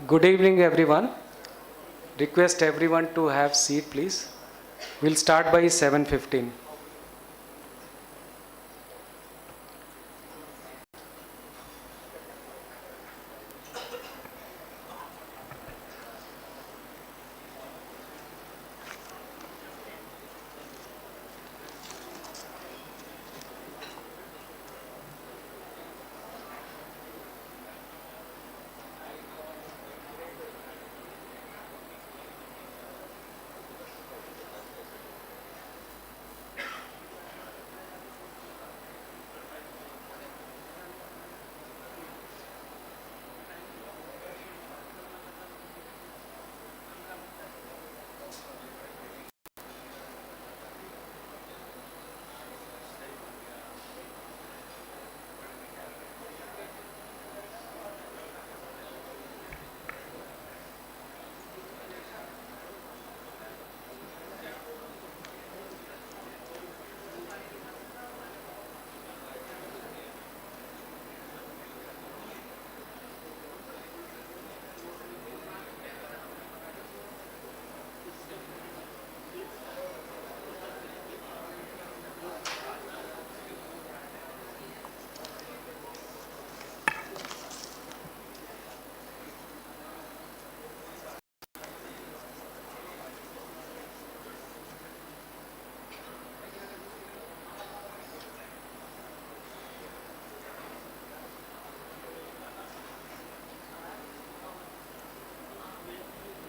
Good evening, everyone. Request everyone to have seat, please. We'll start by 7:15.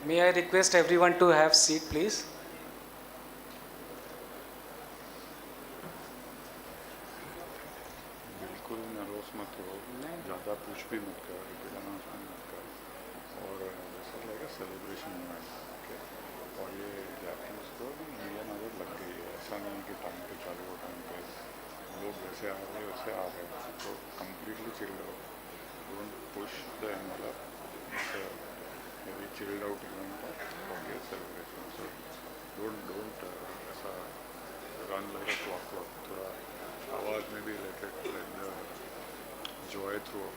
May I request everyone to have seat, please? बिल्कुल nervous मत हो, ज़्यादा push भी मत कर, repeat announcement मत कर और जैसा लगेगा सेलिब्रेशन मोमेंट ओके। और ये जापनीज को भी इंडियन आदत लग गई है, ऐसा नहीं कि टाइम पे चालू हो टाइम पे लोग वैसे आ रहे वैसे आ रहे, तो कम्प्लीटली चिल रहो, don't push the envelope, very chilled out event for your celebration, so don't ऐसा रन लाइक अ क्लॉक, थोड़ा आवाज़ में भी let the joy through.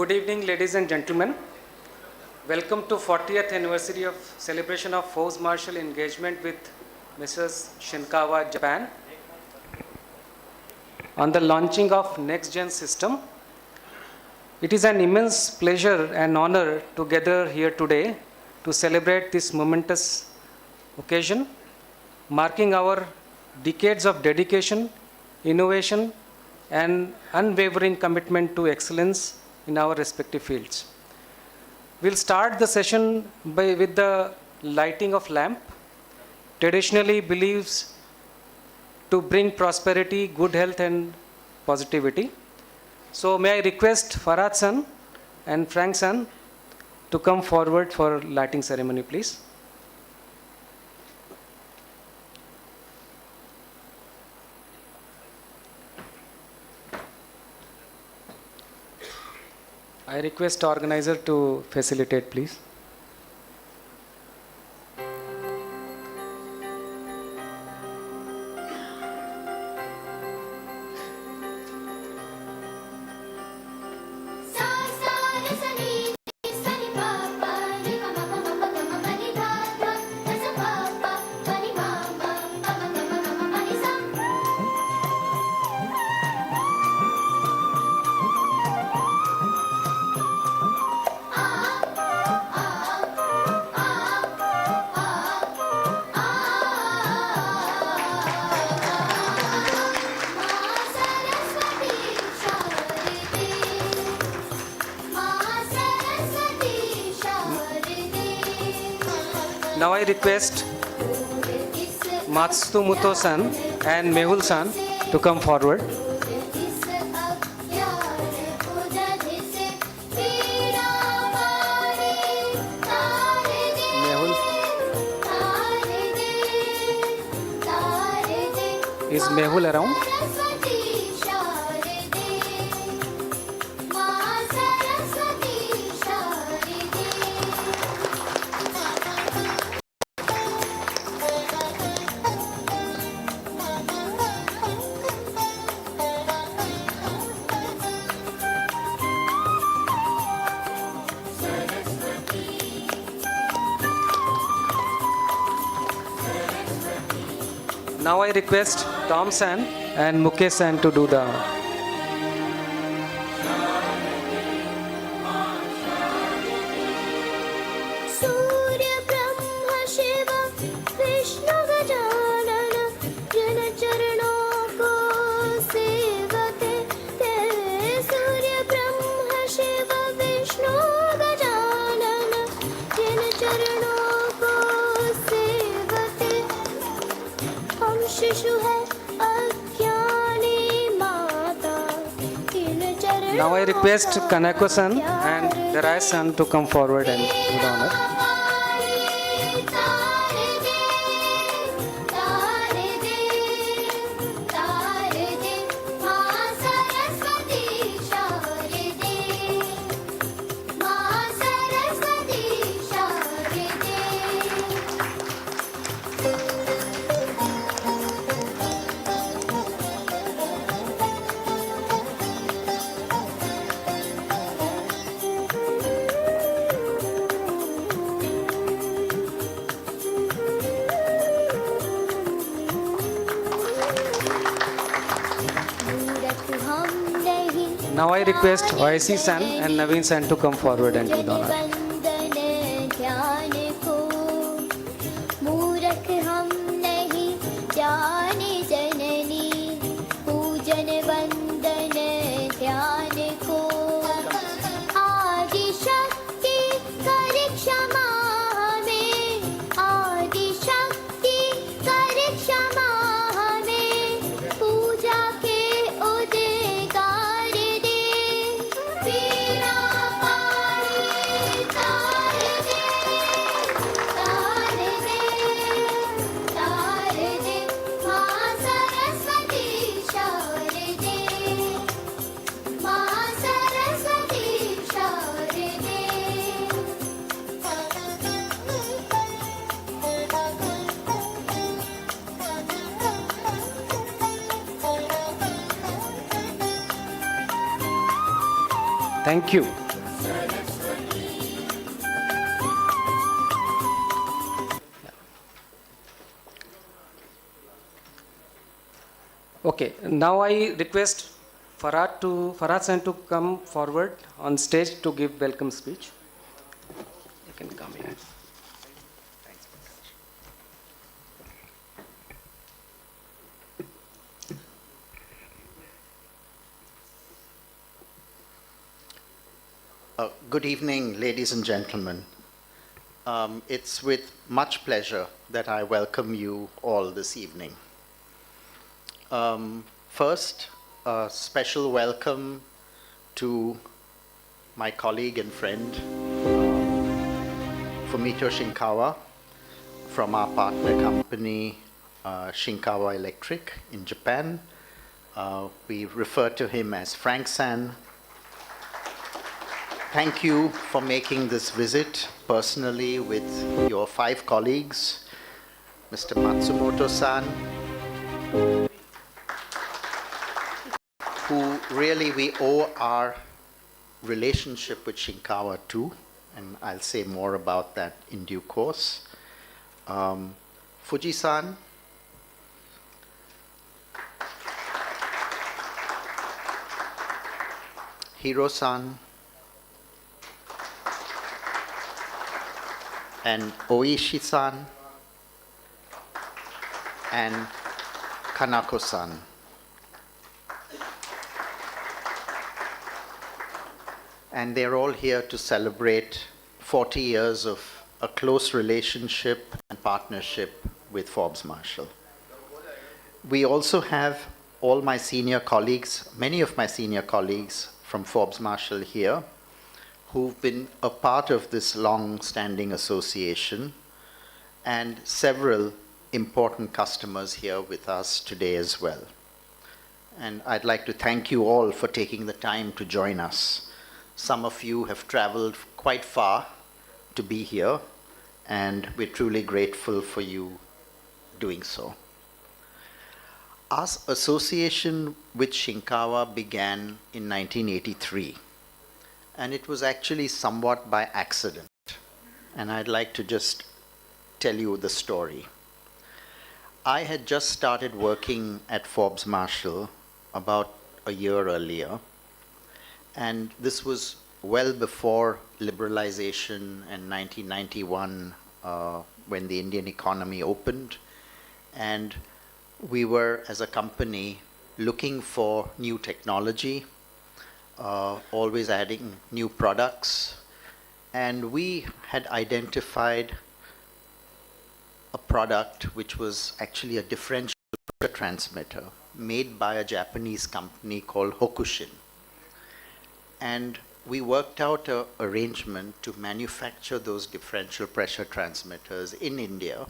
Good evening, ladies and gentlemen. Welcome to 40th anniversary of celebration of Force Martial engagement with Mrs. Shinkawa, Japan, on the launching of next gen system. It is an immense pleasure and honor to gather here today to celebrate this momentous occasion, marking our decades of dedication, innovation, and unwavering commitment to excellence in our respective fields. We'll start the session with the lighting of lamp, traditionally believes to bring prosperity, good health, and positivity. So may I request Farhad San and Frank San to come forward for lighting ceremony, please. I request organizer to facilitate, please. Now I request Matsumoto-san and Mehul-san to come forward. Mehul. Is Mehul around? Now I request Tom San and Mukesh San to do the Now I request Kanako-san and Darai-san to come forward and do the honor. Now I request YC San and Naveen San to come forward and do the honor. Thank you. Okay, now I request Farhad San to come forward on stage to give welcome speech. You can come here. Good evening, ladies and gentlemen. It's with much pleasure that I welcome you all this evening. First, a special welcome to my colleague and friend, Fumito Shinkawa, from our partner company, Shinkawa Electric in Japan. We refer to him as Frank-san. Thank you for making this visit personally with your 5 colleagues, Mr. Matsumoto-san, who really we owe our relationship with Shinkawa to, and I'll say more about that in due course. Fuji-san, Hiro-san, and Oishi-san, and Kanako-san. And they're all here to celebrate 40 years of a close relationship and partnership with Forbes Marshall. We also have all my senior colleagues, many of my senior colleagues from Forbes Marshall here, who've been a part of this long-standing association, and several important customers here with us today as well. And I'd like to thank you all for taking the time to join us. Some of you have traveled quite far to be here, and we're truly grateful for you doing so. Our association with Shinkawa began in 1983. And it was actually somewhat by accident. And I'd like to just tell you the story. I had just started working at Forbes Marshall about a year earlier. And this was well before liberalization in 1991, when the Indian economy opened. And we were, as a company, looking for new technology, always adding new products. And we had identified a product which was actually a differential pressure transmitter made by a Japanese company called Hokushin. And we worked out an arrangement to manufacture those differential pressure transmitters in India.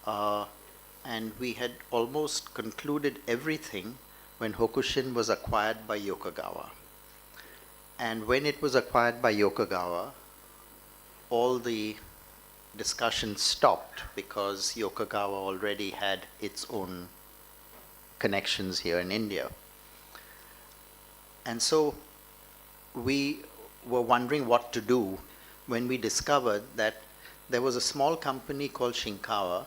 And we had almost concluded everything when Hokushin was acquired by Yokogawa. And when it was acquired by Yokogawa, all the discussion stopped because Yokogawa already had its own connections here in India. And so we were wondering what to do when we discovered that there was a small company called Shinkawa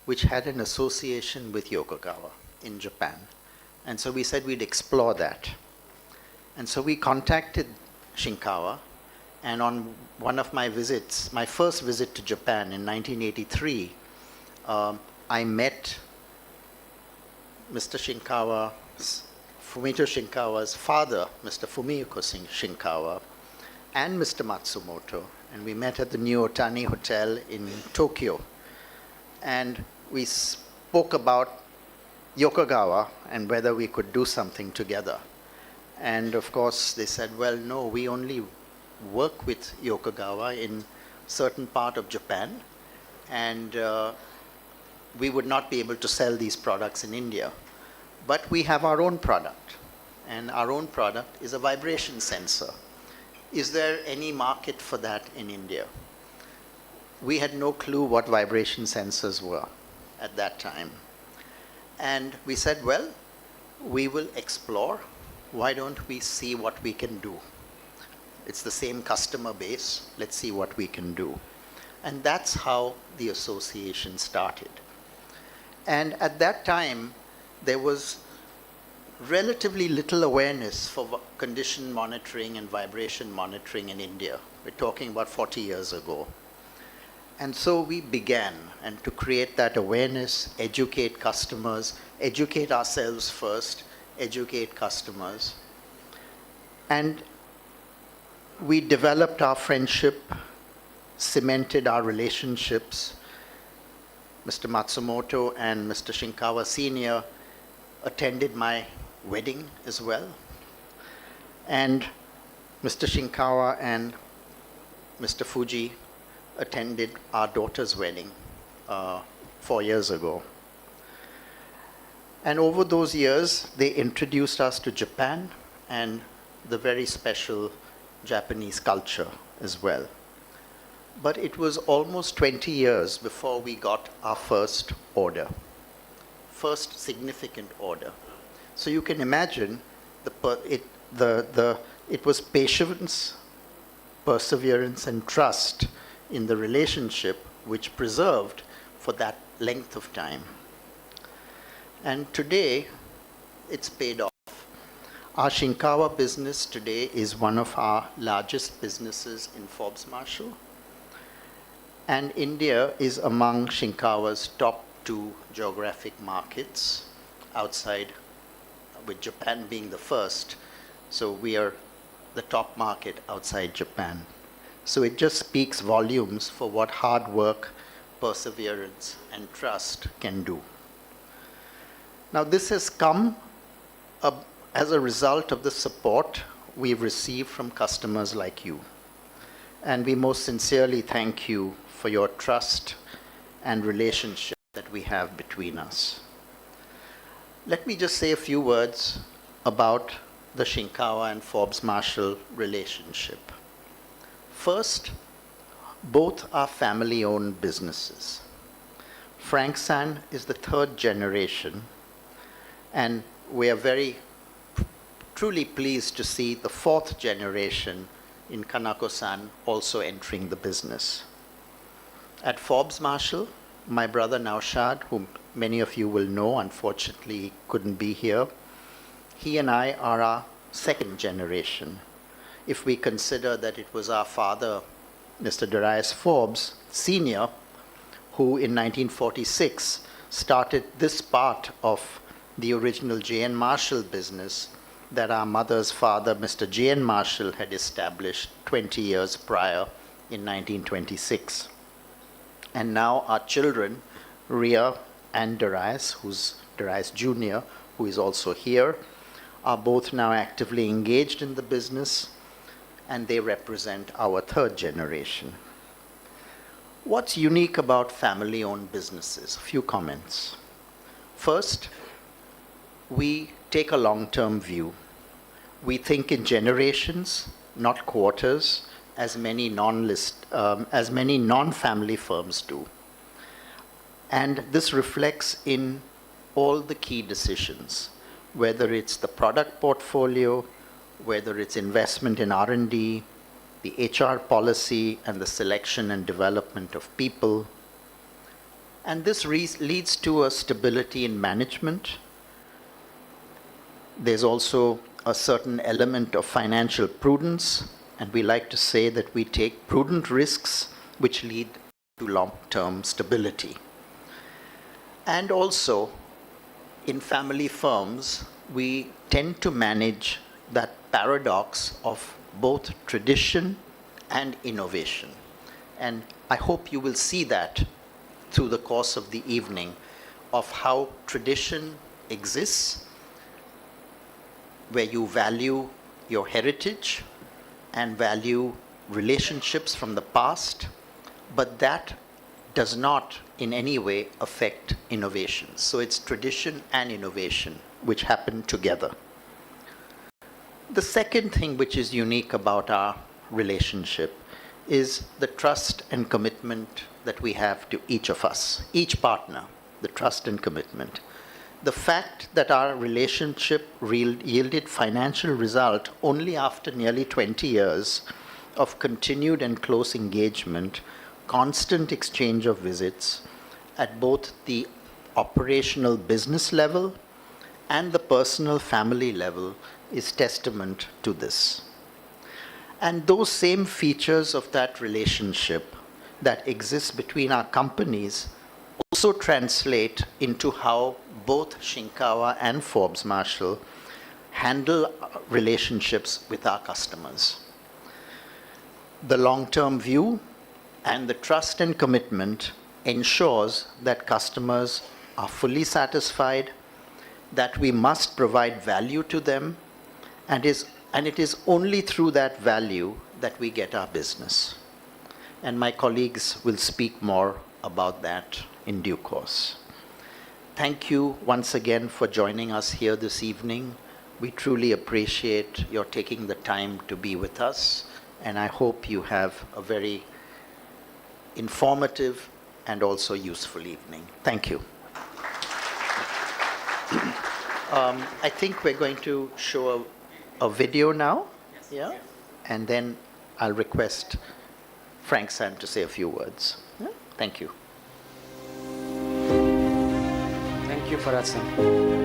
which had an association with Yokogawa in Japan. And so we said we'd explore that. And so we contacted Shinkawa, and on one of my visits, my first visit to Japan in 1983, I met Mr. Shinkawa's, Fumito Shinkawa's father, Mr. Fumio Shinkawa, and Mr. Matsumoto, and we met at the New Otani Hotel in Tokyo. And we spoke about Yokogawa and whether we could do something together. And of course, they said, well, no, we only work with Yokogawa in certain part of Japan, and we would not be able to sell these products in India. But we have our own product, and our own product is a vibration sensor. Is there any market for that in India? We had no clue what vibration sensors were at that time. And we said, well, we will explore. Why don't we see what we can do? It's the same customer base. Let's see what we can do. And that's how the association started. And at that time, there was relatively little awareness for condition monitoring and vibration monitoring in India. We're talking about 40 years ago. And so we began, and to create that awareness, educate customers, educate ourselves first, educate customers. And we developed our friendship, cemented our relationships. Mr. Matsumoto and Mr. Shinkawa Sr. attended my wedding as well. And Mr. Shinkawa and Mr. Fuji attended our daughter's wedding 4 years ago. And over those years, they introduced us to Japan and the very special Japanese culture as well. But it was almost 20 years before we got our first order, first significant order. So you can imagine it was patience, perseverance, and trust in the relationship which preserved for that length of time. And today, it's paid off. Our Shinkawa business today is one of our largest businesses in Forbes Marshall. And India is among Shinkawa's top 2 geographic markets outside, with Japan being the first. So we are the top market outside Japan. So it just speaks volumes for what hard work, perseverance, and trust can do. Now, this has come as a result of the support we've received from customers like you. And we most sincerely thank you for your trust and relationship that we have between us. Let me just say a few words about the Shinkawa and Forbes Marshall relationship. First, both are family-owned businesses. Frank San is the 3rd generation, and we are very truly pleased to see the 4th generation in Kanako-san also entering the business. At Forbes Marshall, my brother Naushad, whom many of you will know, unfortunately couldn't be here, he and I are our 2nd generation. If we consider that it was our father, Mr. Darius Forbes Sr., who in 1946 started this part of the original J.N. Marshall business that our mother's father, Mr. J.N. Marshall, had established 20 years prior in 1926. And now our children, Ria and Darius, who's Darius Jr., who is also here, are both now actively engaged in the business, and they represent our 3rd generation. What's unique about family-owned businesses? A few comments. First, we take a long-term view. We think in generations, not quarters, as many non-family firms do. And this reflects in all the key decisions, whether it's the product portfolio, whether it's investment in R&D, the HR policy, and the selection and development of people. And this leads to a stability in management. There's also a certain element of financial prudence, and we like to say that we take prudent risks which lead to long-term stability. And also, in family firms, we tend to manage that paradox of both tradition and innovation. And I hope you will see that through the course of the evening of how tradition exists, where you value your heritage and value relationships from the past, but that does not in any way affect innovation. So it's tradition and innovation which happen together. The second thing which is unique about our relationship is the trust and commitment that we have to each of us, each partner, the trust and commitment. The fact that our relationship yielded financial result only after nearly 20 years of continued and close engagement, constant exchange of visits at both the operational business level and the personal family level is testament to this. And those same features of that relationship that exist between our companies also translate into how both Shinkawa and Forbes Marshall handle relationships with our customers. The long-term view and the trust and commitment ensures that customers are fully satisfied, that we must provide value to them, and it is only through that value that we get our business. And my colleagues will speak more about that in due course. Thank you once again for joining us here this evening. We truly appreciate your taking the time to be with us, and I hope you have a very informative and also useful evening. Thank you. I think we're going to show a video now. Yeah? And then I'll request Frank San to say a few words. Yeah? Thank you. Thank you, Farad San.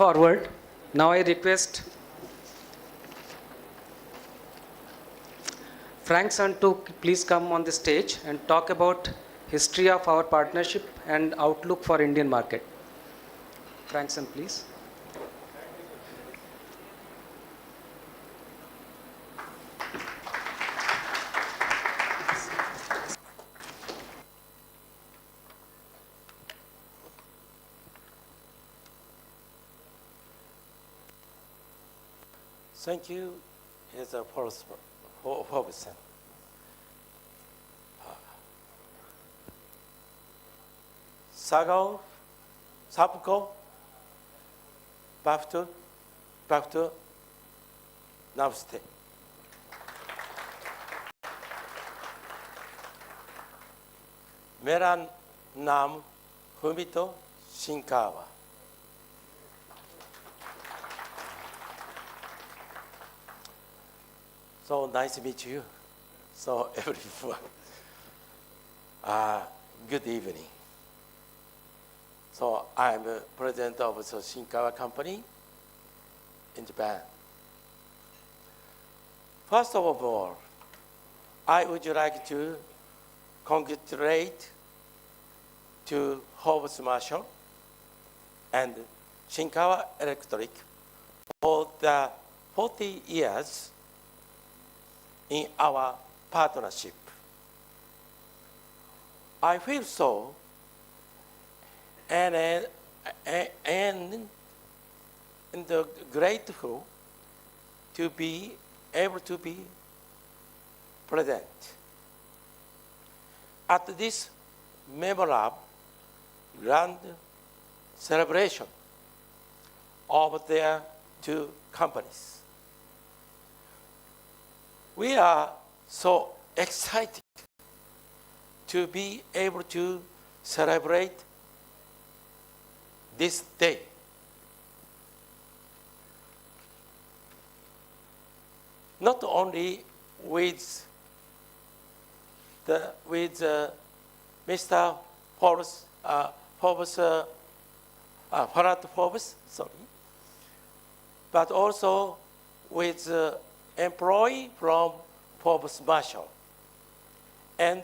forward. Now I request Frank Son to please come on the stage and talk about history of our partnership and outlook for Indian market. Frank Son, please. Thank you, is a Forbes. Sago, Sapko, Bafto, Namaste. मेरा नाम हुमितो Shinkawa. So nice to meet you. So everyone, good evening. So I'm the president of the Shinkawa company in Japan. First of all, I would like to congratulate to Forbes Marshall and Shinkawa Electric for the 40 years in our partnership. I feel so and grateful to be able to be present at this memorable grand celebration of their two companies. We are so excited to be able to celebrate this day. Not only with Mr. Forbes, Farad Forbes, but also with employee from Forbes Marshall and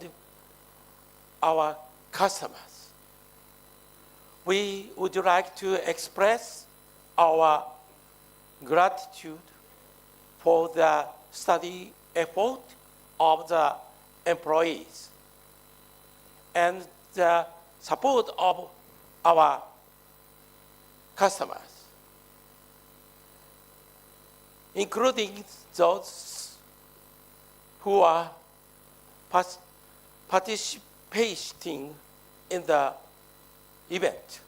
our customers. We would like to express our gratitude for the steady effort of the employees and the support of our customers, including those who are participating in the event.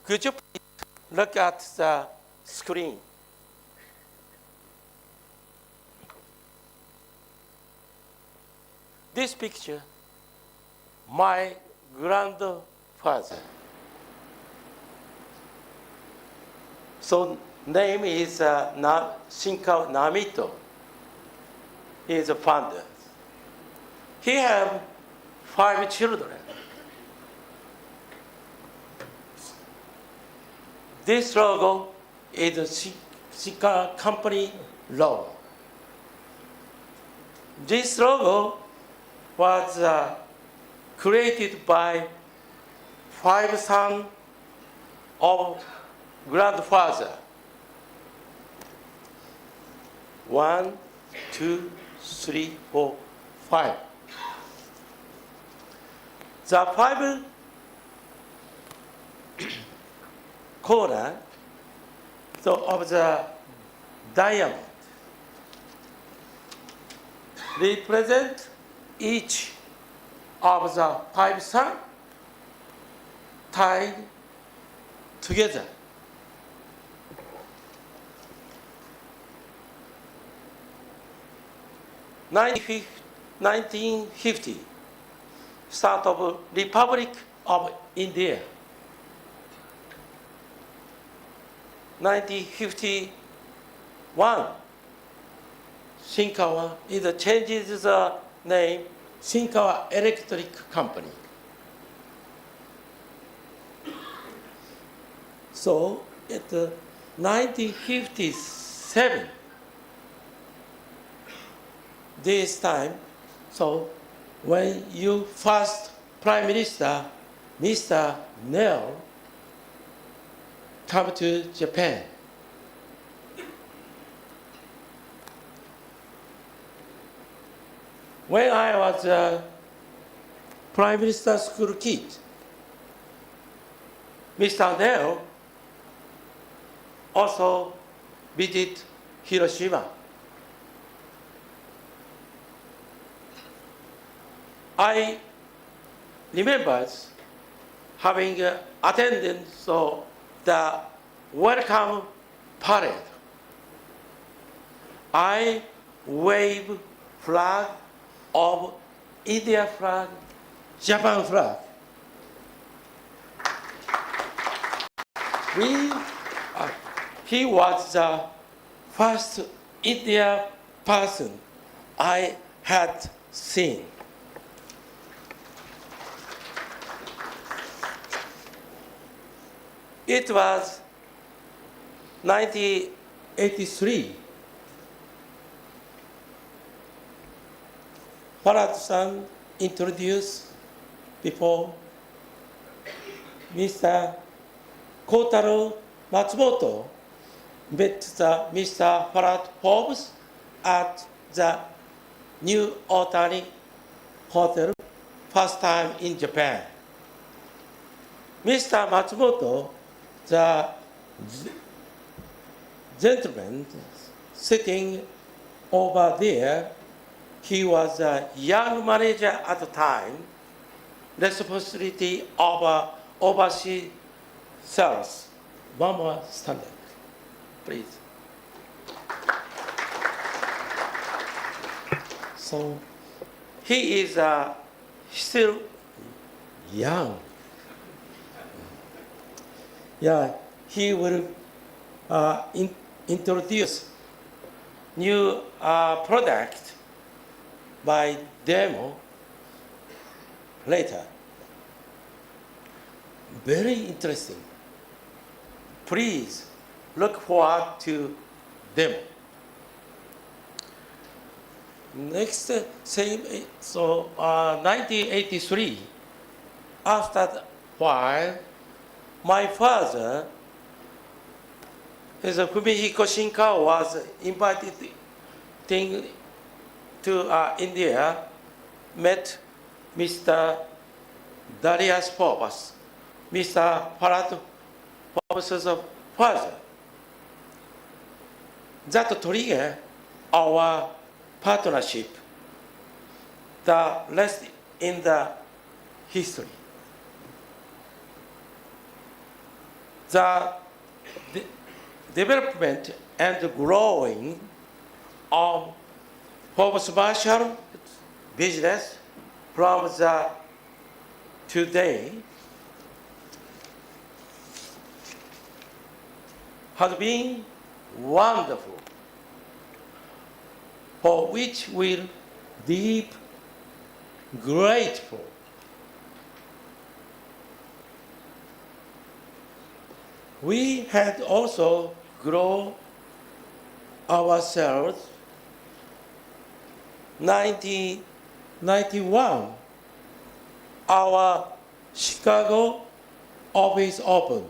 Could you please look at the screen? This picture, my grandfather. So name is Shinkawa Namito. He is a founder. He have 5 children. This logo is a Shinkawa company logo. This logo was created by 5 sons of grandfather. 1, 2, 3, 4, 5. The 5 corner of the diamond represent each of the 5 sons tied together. In 1950, start of Republic of India. 1951, Shinkawa changes the named Shinkawa Electric Company. So at 1957, this time, so when you first Prime Minister, Mr. Nel, come to Japan, when I was a Prime Minister school kid, Mr. Nel also visit Hiroshima. I remember having attended the welcome parade. I wave flag of India flag, Japan flag. He was the first Indian person I had seen. It was 1983. Farad-san introduced before Mr. Kotaro Matsumoto met Mr. Farad Forbes at the New Otani Hotel, first time in Japan. Mr. Matsumoto, the gentleman sitting over there, he was a young manager at the time, responsibility of overseas sales. One more stand up, please. So he is still young. Yeah, he will introduce new product by demo later. Very interesting. Please look forward to demo. Next, same, so 1983, after a while, my father, Fumihiko Shinkawa, was invited to India, met Mr. Darius Forbes, Mr. Farad Forbes' father. That triggered our partnership, the rest in the history. The development and growing of Forbes Marshall business from the today has been wonderful, for which we're deep grateful. We had also grown ourselves. 1991, our Chicago office opened.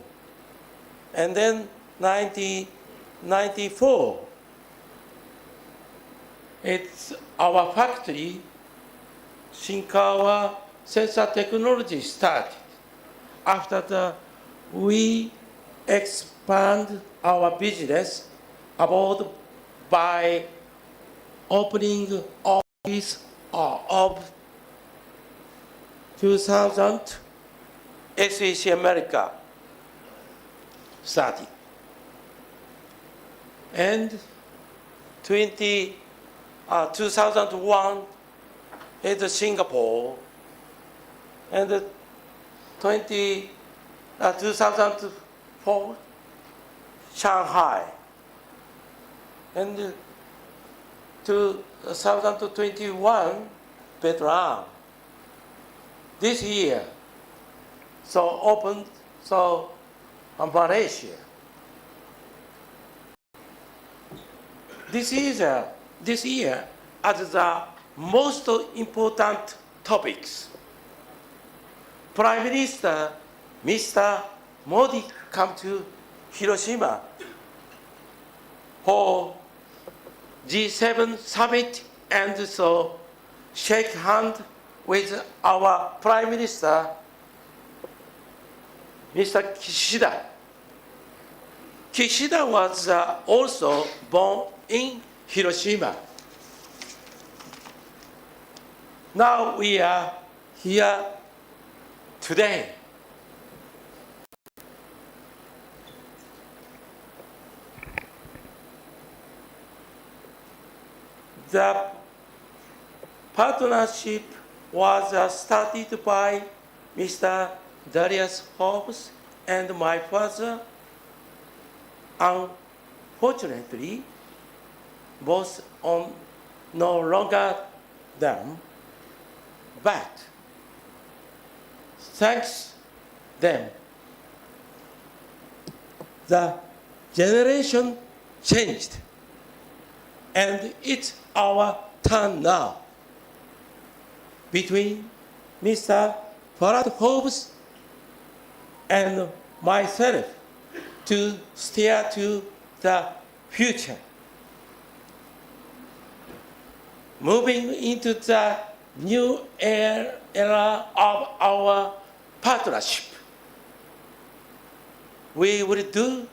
And then 1994, it's our factory, Shinkawa Sensor Technology, started. After that, we expand our business about by opening office of 2000, SEC America started. And 2001 is Singapore, and 2004 Shanghai, and 2021 Vietnam. This year, so opened so Malaysia. This year as the most important topics. Prime Minister Mr. Modi come to Hiroshima for G7 summit and so shake hand with our Prime Minister Mr. Kishida. Kishida was also born in Hiroshima. Now we are here today. The partnership was started by Mr. Darius Forbes and my father. Unfortunately, both are no longer them, but thanks them, the generation changed, and it's our turn now. Between Mr. Farad Forbes and myself to steer to the future. Moving into the new era of our partnership, we will do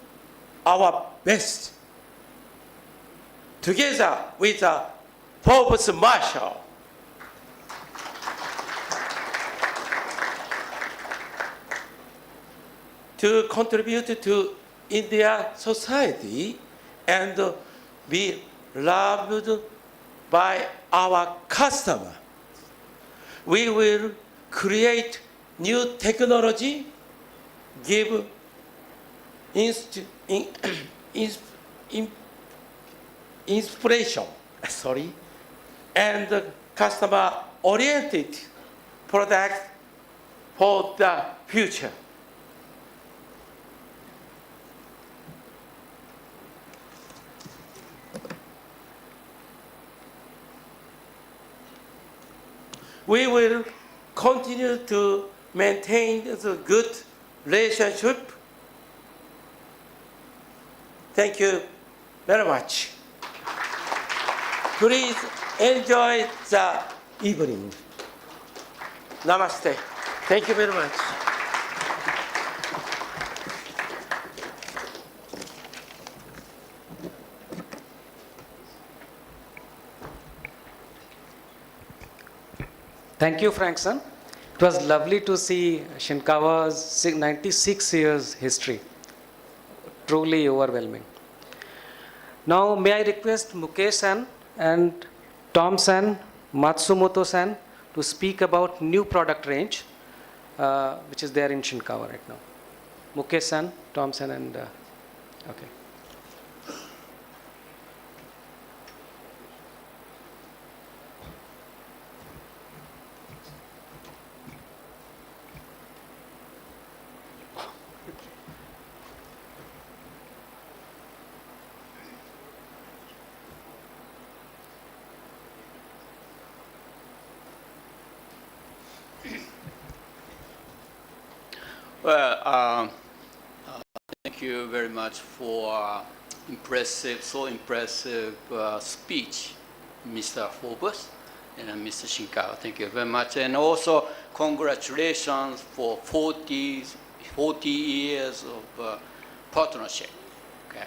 our best together with Forbes Marshall. To contribute to India society and be loved by our customer. We will create new technology, give inspiration, and customer-oriented product for the future. We will continue to maintain the good relationship. Thank you very much. Please enjoy the evening. Namaste. Thank you very much. Thank you, Frankson. It was lovely to see Shinkawa's 96 years history. Truly overwhelming. Now, may I request Mukesh-san and Tom-san, Matsumoto-san to speak about new product range, which is there in Shinkawa right now. Mukesh-san, Tom-san, and okay. Well, thank you very much for so impressive speech, Mr. Forbes and Mr. Shinkawa. Thank you very much. And also, congratulations for 40 years of partnership. Okay.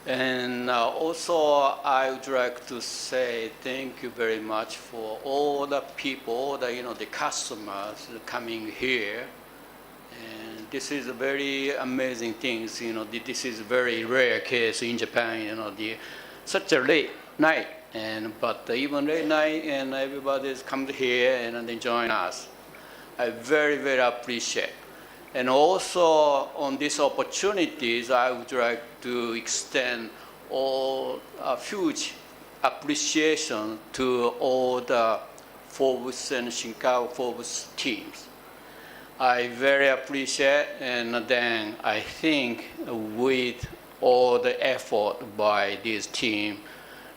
And also, I would like to say thank you very much for all the people, the customers coming here. And this is a very amazing thing. This is a very rare case in Japan. Such a late night, but even late night, and everybody's come here and they join us. I very, very appreciate. And also on these opportunities, I would like to extend all huge appreciation to all the Forbes and Shinkawa Forbes teams. I very appreciate, and then I think with all the effort by this team,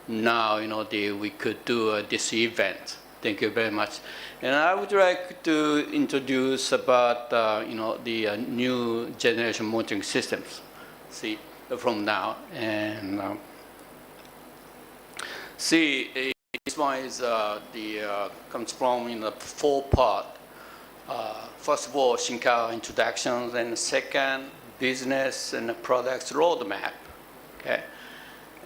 now we could do this event. Thank you very much. And I would like to introduce about the new generation monitoring systems. See from now and see this one is comes from the 4-part. First of all, Shinkawa introductions, and second, business and products roadmap. Okay,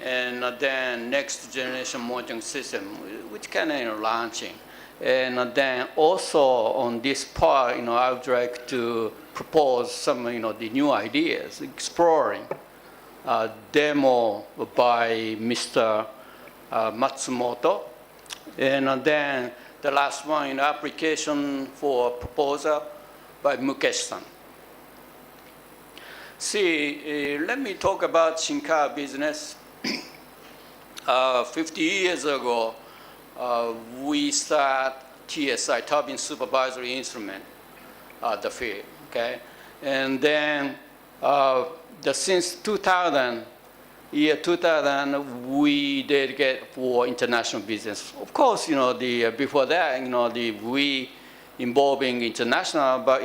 and then next generation monitoring system, which kind of launching, and then also on this part, I would like to propose some the new ideas, exploring demo by Mr. Matsumoto, and then the last one, application for proposal by Mukesh-san. See, let me talk about Shinkawa business. 50 years ago, we start TSI, turbine supervisory instrument, the field, okay? And then since 2000, year 2000, we dedicate for international business. Of course, before that, we involving international, but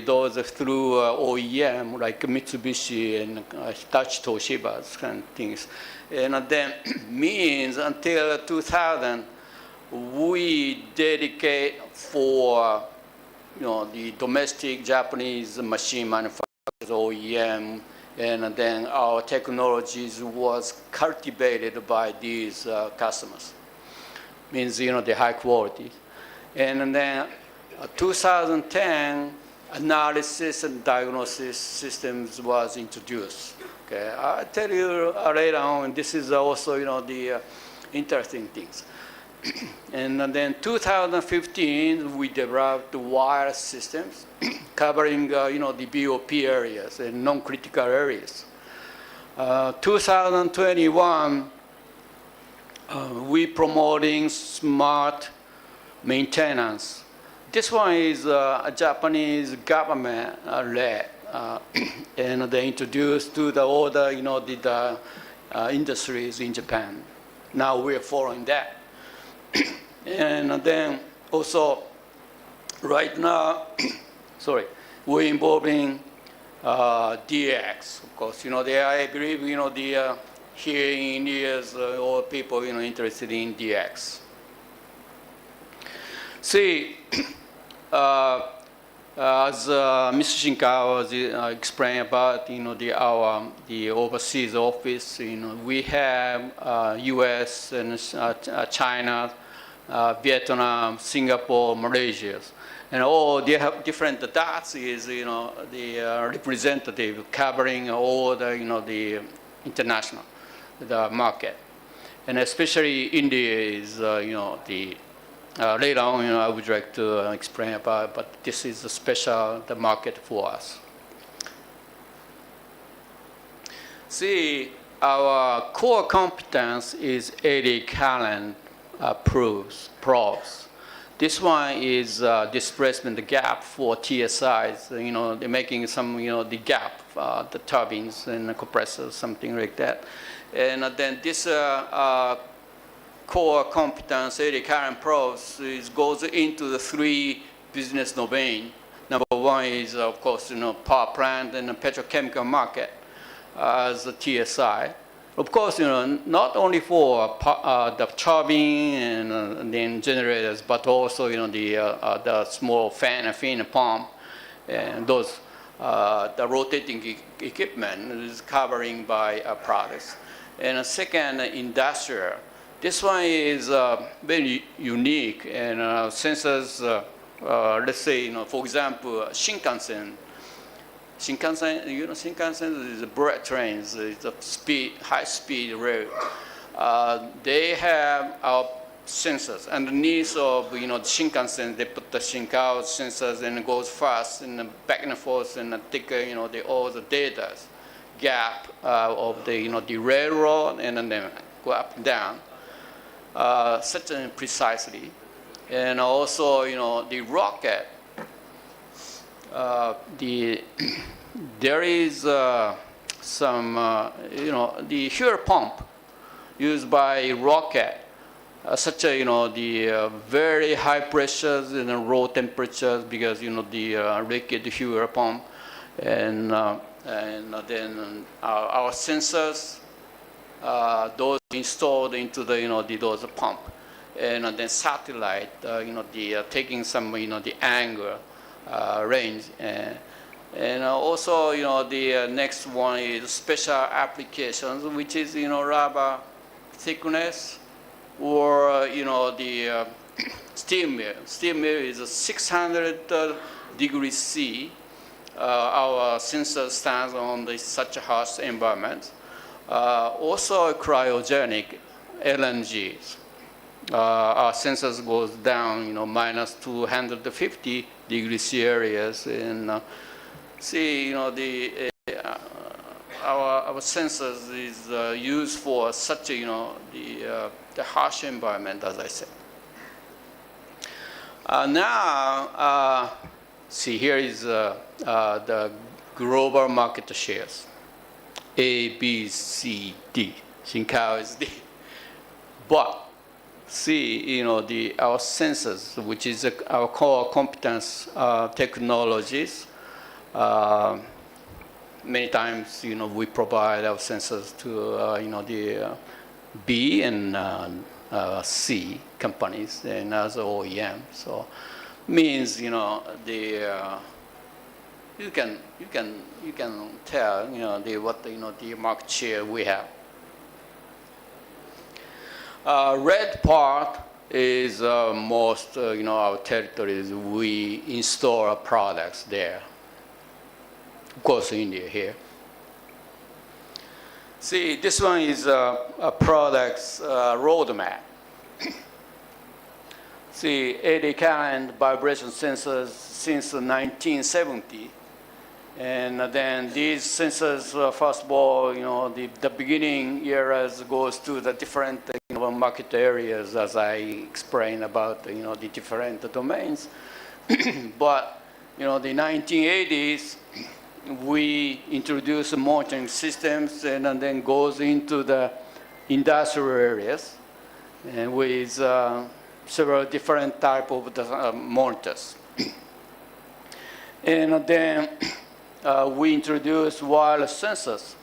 those through OEM like Mitsubishi and Hitachi Toshiba, those kind of things. And then means until 2000, we dedicate for the domestic Japanese machine manufacturers, OEM. And then our technologies was cultivated by these customers. Means, the high quality. And then 2010, analysis and diagnosis systems was introduced. Okay, I'll tell you later on, this is also, the interesting things. And then 2015, we developed wireless systems covering, the BOP areas and non-critical areas. 2021, we promoting smart maintenance. This one is a Japanese government led, and they introduced to all the industries in Japan. Now we're following that. And then also, right now, we're involving DX. Of course, I believe, here in India, all people, interested in DX. See, as Mr. Shinkawa explained about, the overseas office, we have U.S. and China, Vietnam, Singapore, Malaysia, and all they have different dots is the representative covering all the the international market, and especially India is the later on I would like to explain about, but this is a special market for us. See, our core competence is eddy current probes. This one is displacement gap for TSIs. They're making some, the gap, the turbines and the compressors, something like that. And then this core competence, eddy current probes, goes into the 3 business domain. Number one is, of course, power plant and the petrochemical market as a TSI. Of course, not only for the turbine and then generators, but also, the small fan and fin pump, and those, the rotating equipment is covering by products. And second, industrial. This one is very unique, and sensors, let's say, for example, Shinkansen. Shinkansen is bullet trains. It's a high-speed rail. They have our sensors underneath of the Shinkansen. They put the Shinkawa sensors and it goes fast and back and forth and take all the data, gap of the railroad, and then go up and down, such precisely. And also, the rocket, there is some, the fuel pump used by rocket, such a, the very high pressures and low temperatures because, the liquid fuel pump. And then our sensors, those installed into the those pump. And then satellite, taking some, the angle, range. And also, the next one is special applications, which is, rubber thickness, or, the steam mill. Steam mill is 600 degrees C. Our sensor stands on such a harsh environment. Also cryogenic LNGs. Our sensors goes down, minus 250 degrees Celsius, and see, our sensors is used for such a, the harsh environment, as I said. Now, see, here is the global market shares. A, B, C, D. Shinkawa is D. But see, our sensors, which is our core competence technologies. Many times, we provide our sensors to, the B and C companies and as OEM. So means, you can tell, what the market share we have. Red part is most, our territories. We install our products there. Of course, India here. See, this one is a product's roadmap. See, eddy current vibration sensors since 1970. And then these sensors, first of all, the beginning eras goes to the different market areas, as I explained about the different domains. But the 1980s, we introduced monitoring systems, and then goes into the industrial areas, and with several different type of the, monitors. And then we introduced wireless sensors.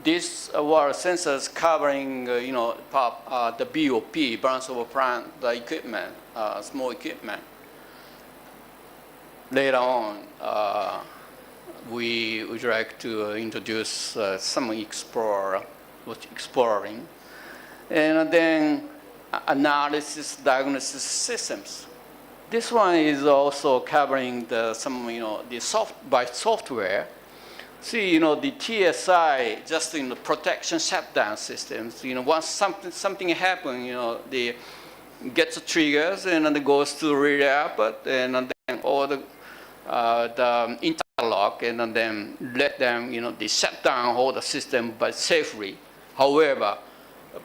These wireless sensors covering, the BOP, balance of plant, the equipment, small equipment. Later on, we would like to introduce some exploring, and then analysis, diagnosis systems. This one is also covering some, by software. See, the TSI, just in the protection shutdown systems. Once something happens, the gets the triggers and then it goes to relay output, and then all the interlock, and then let them, they shut down all the system, but safely. However,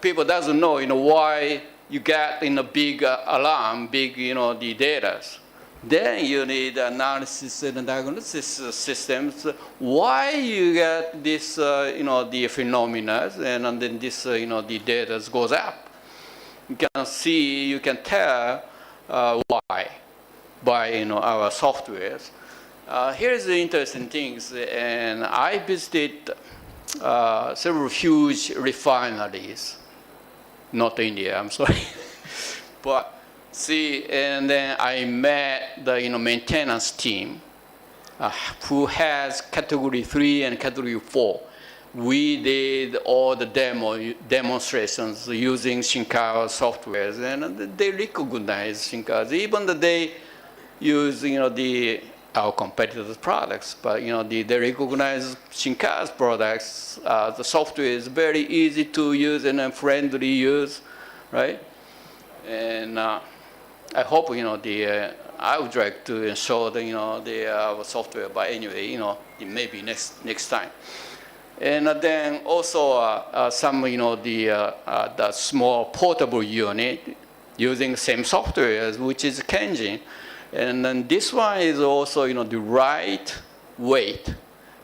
people doesn't know, why you get in a big alarm, big, the data. Then you need analysis and diagnosis systems. Why you get this, the phenomena, and then this, the data goes up. You can see, you can tell why by, our softwares. Here's the interesting things, and I visited several huge refineries. Not India, I'm sorry. But see, and then I met the maintenance team who has category 3 and category 4. We did all the demonstrations using Shinkawa softwares, and they recognize Shinkawa. Even though they use our competitors' products, but they recognize Shinkawa's products. The software is very easy to use and friendly use, right? And I hope I would like to show the software, but anyway, maybe next time. And then also some the small portable unit using the same software, which is Kenjin. And then this one is also, the right weight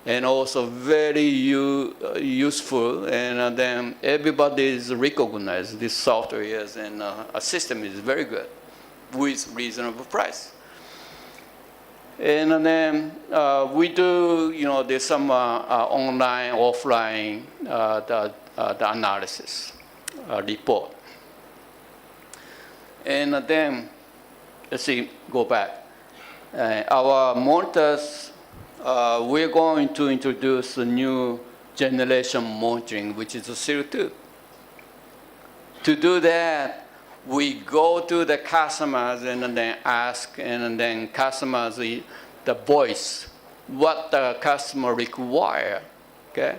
and also very useful. And then everybody is recognized this software and a system is very good with reasonable price. And then we do, there's some online, offline the analysis report. And then, let's see, go back. Our monitors, we're going to introduce a new generation monitoring, which is a Serial 2. To do that, we go to the customers and then ask, and then customers, the voice, what the customer require, okay?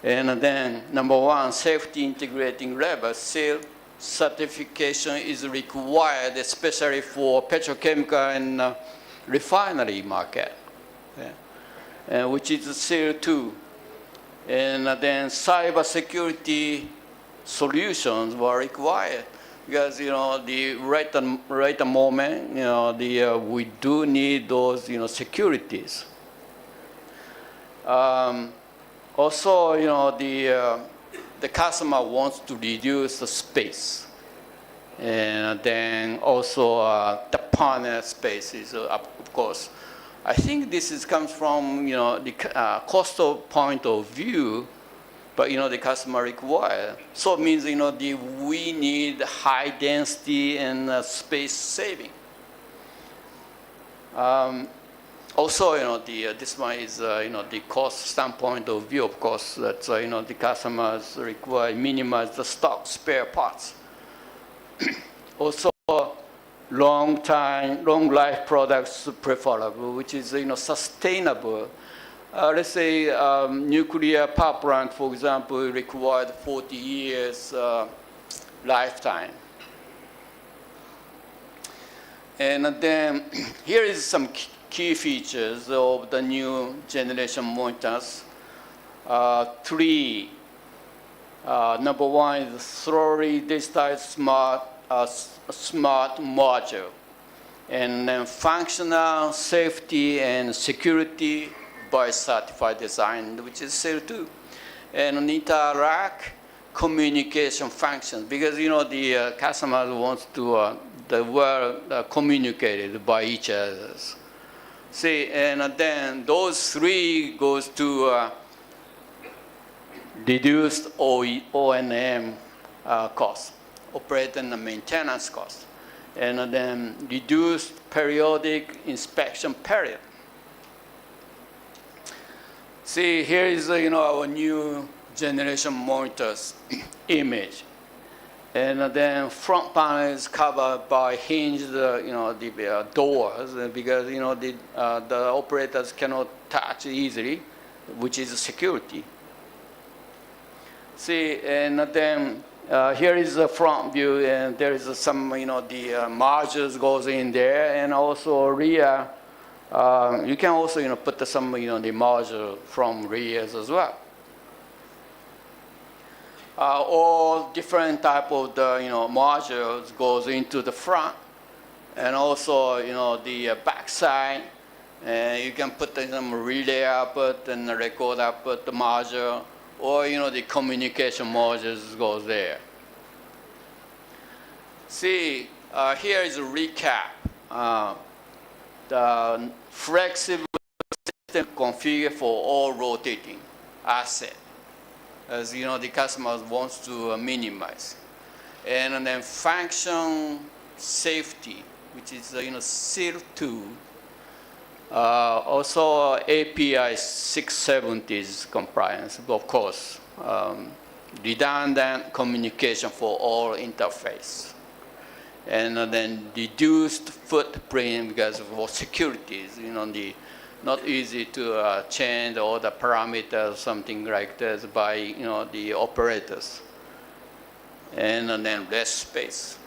And then number one, safety integrating level, SEAL certification is required, especially for petrochemical and refinery market, okay? Which is SEAL 2. And then cyber security solutions were required. Because the right moment, we do need those securities. Also, the customer wants to reduce the space, and then also the partner space is of course. I think this comes from the cost of point of view. But the customer require. So it means we need high density and space saving. Also this one is the cost standpoint of view. Of course, that's the customers require minimize the stock spare parts. Also, long life products preferable, which is sustainable. Let's say nuclear power plant, for example, required 40 years lifetime. And then here is some key features of the new generation monitors. Three. Number one is thoroughly digitized smart module. And then functional, safety, and security by certified design, which is SEAL 2. And interact communication functions, because the customer wants to the world communicated by each other. See, and then those three goes to reduced O&M cost, operating and maintenance cost, and then reduced periodic inspection period. See, here is our new generation monitors image, and then front panel is covered by hinged, the doors, because the operators cannot touch easily, which is security. See, and then here is the front view, and there is some the modules goes in there, and also rear. You can also put some the module from rears as well. All different type of the modules goes into the front, and also the back side. You can put some relay output and the record output the module, or the communication modules goes there. See, here is a recap. The flexible system configured for all rotating asset, as the customer wants to minimize, and then function safety, which is SEAL 2. Also API 670's compliance, of course. Redundant communication for all interface. And then reduced footprint because of securities, not easy to change all the parameters, something like this by the operators. And then less space.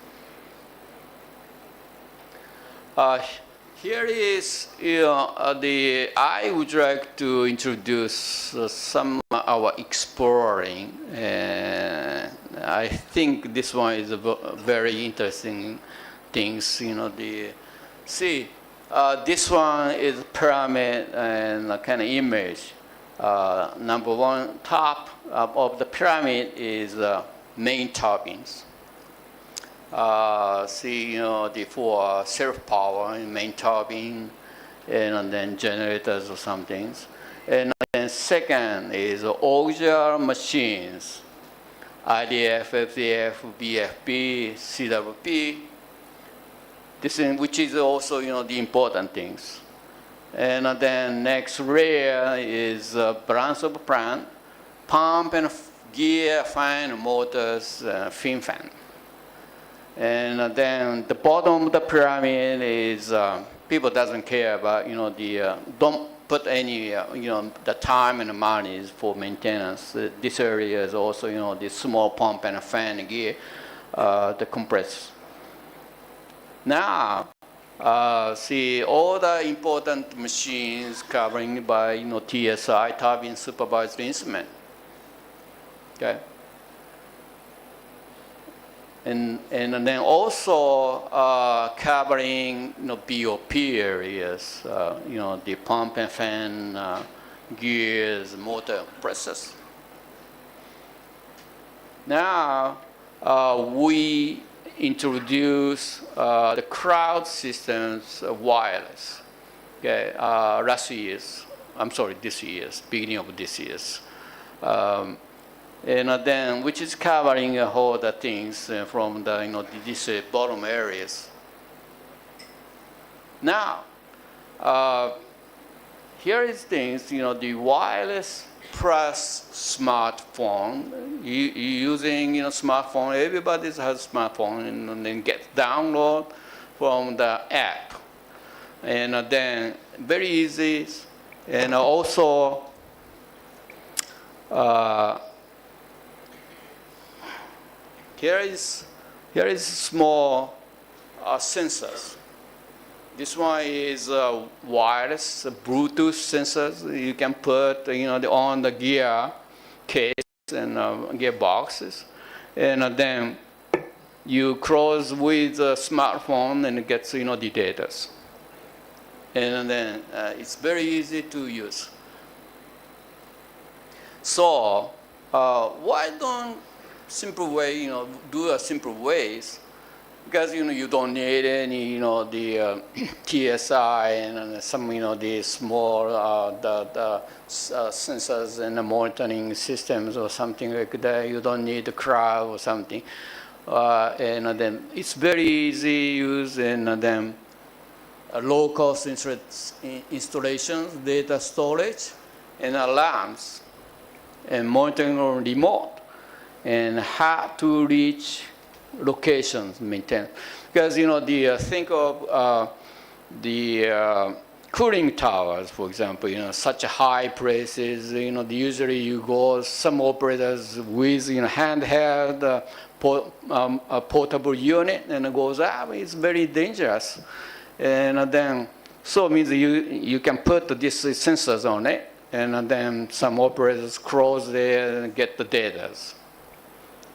Here is I would like to introduce some our exploring. And I think this one is a very interesting things. This one is pyramid and a kind of image. Number one, top of the pyramid is main turbines. For self-power in main turbine, and then generators or some things. And then second is auxiliary machines, IDF, FDF, BFP, CWP. This is, which is also the important things. And then next layer is balance of plant, pump and gear, fan, motors, fin fan. And then the bottom of the pyramid is people doesn't care about don't put any the time and the money for maintenance. This area is also the small pump and fan gear, the compressor. Now see all the important machines covering by TSI, turbine supervised instrument. Okay. And then also covering BOP areas, the pump and fan, gears, motor, compressors. Now we introduce the crowd systems wireless. Okay, this year's beginning of this year's. And then, which is covering all the things from the these bottom areas. Now, here is things the wireless plus smartphone. Using smartphone, everybody has smartphone, and then get download from the app, and then very easy, and also. Here is small sensors. This one is wireless Bluetooth sensors. You can put on the gear case and gear boxes, and then you cross with a smartphone and it gets the data. And then it's very easy to use. So why don't simple way, do a simple ways, because you don't need any the TSI and some the small the sensors and the monitoring systems or something like that. You don't need the crowd or something, and then it's very easy use, and then low cost installations, data storage, and alarms, and monitoring on remote. And how to reach locations maintain, because think of the cooling towers, for example. Such high places. Usually you go some operators with handheld a portable unit and it goes up. It's very dangerous, and then so it means you can put these sensors on it, and then some operators cross there and get the data.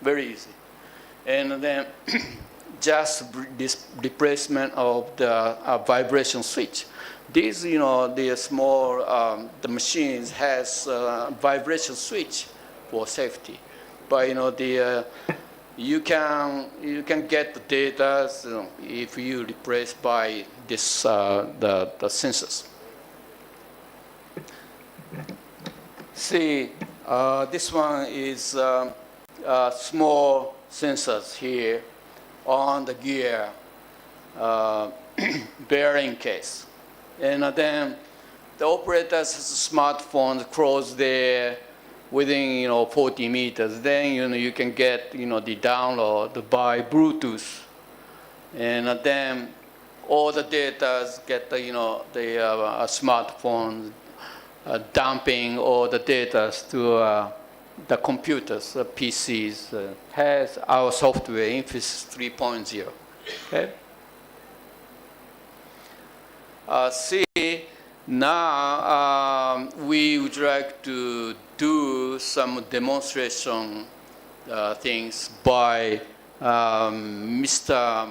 Very easy. And then just this replacement of the vibration switch. These, the small, the machines has vibration switch for safety. But you can get the data if you replace by this the sensors. See, this one is. Small sensors here on the gear bearing case, and then the operators smartphones cross there within 40 meters. Then you can get the download by Bluetooth, and then all the data get the smartphone dumping all the data to. The computers, PCs, has our software, Infosys 3.0. Okay? See, now we would like to do some demonstration things by Mr.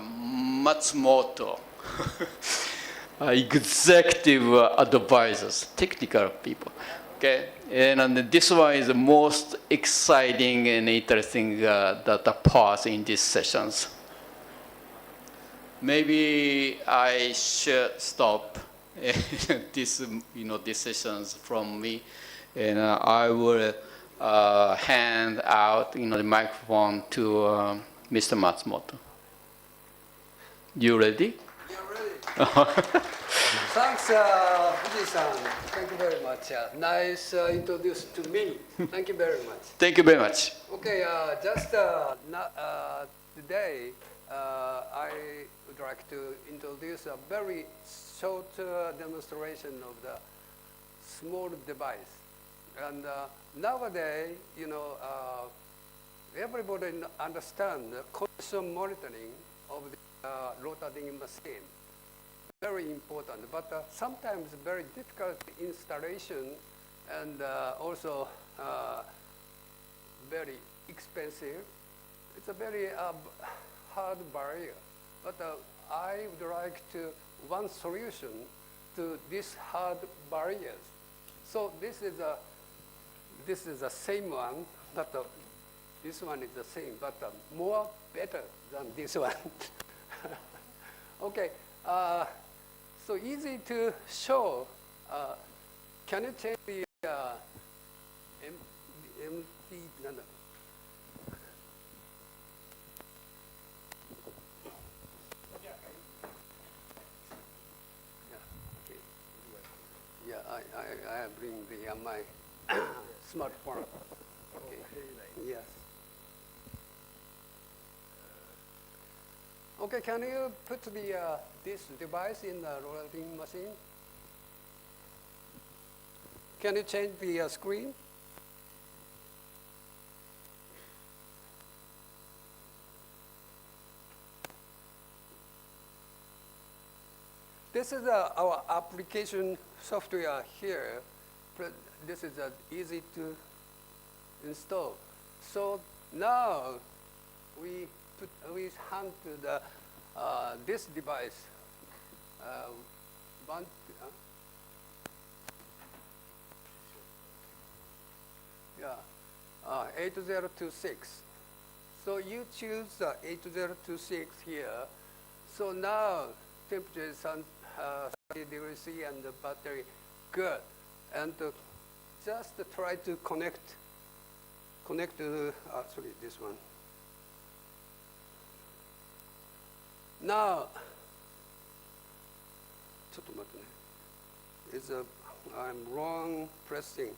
Matsumoto, executive advisors, technical people. Okay, and this one is the most exciting and interesting the part in these sessions. Maybe I should stop this, these sessions from me, and I will hand out, the microphone to Mr. Matsumoto. You ready? Yeah, ready. Thanks, Fuji-san. Thank you very much. Nice introduced to me. Thank you very much. Thank you very much. Okay, just today, I would like to introduce a very short demonstration of the small device. And nowadays, everybody understands the condition monitoring of the rotating machine. Very important, but sometimes very difficult installation and also very expensive. It's a very hard barrier, but I would like to one solution to these hard barriers. So this is the same one, but this one is the same, but more better than this one. Okay. So easy to show. Can you change the empty? No. Yeah. Okay. Yeah. I bring the my smartphone. Okay. Yes. Okay, can you put this device in the rotating machine? Can you change the screen? This is our application software here. This is easy to install. So now we hand to the this device. 8026. So you choose 8026 here. So now temperature is 30 degrees C and the battery good. And just try to connect to sorry, this one. Now, I'm wrong pressing.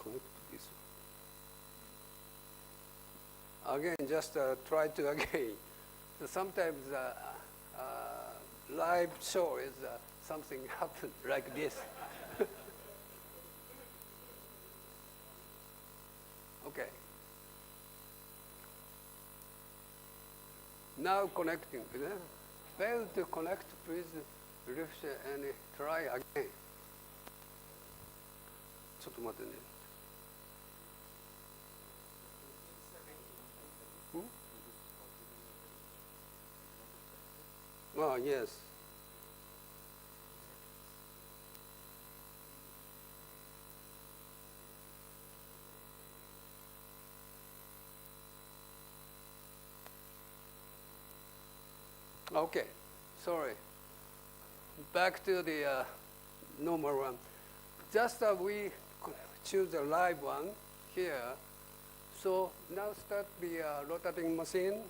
Connect to this one. Again, just try to again. So sometimes live show is something happen like this. Okay. Now connecting. Fail to connect, please refresh and try again. ちょっと待ってね。Oh, yes. Okay, sorry. Back to the normal one. Just we choose a live one here. So now start the rotating machine.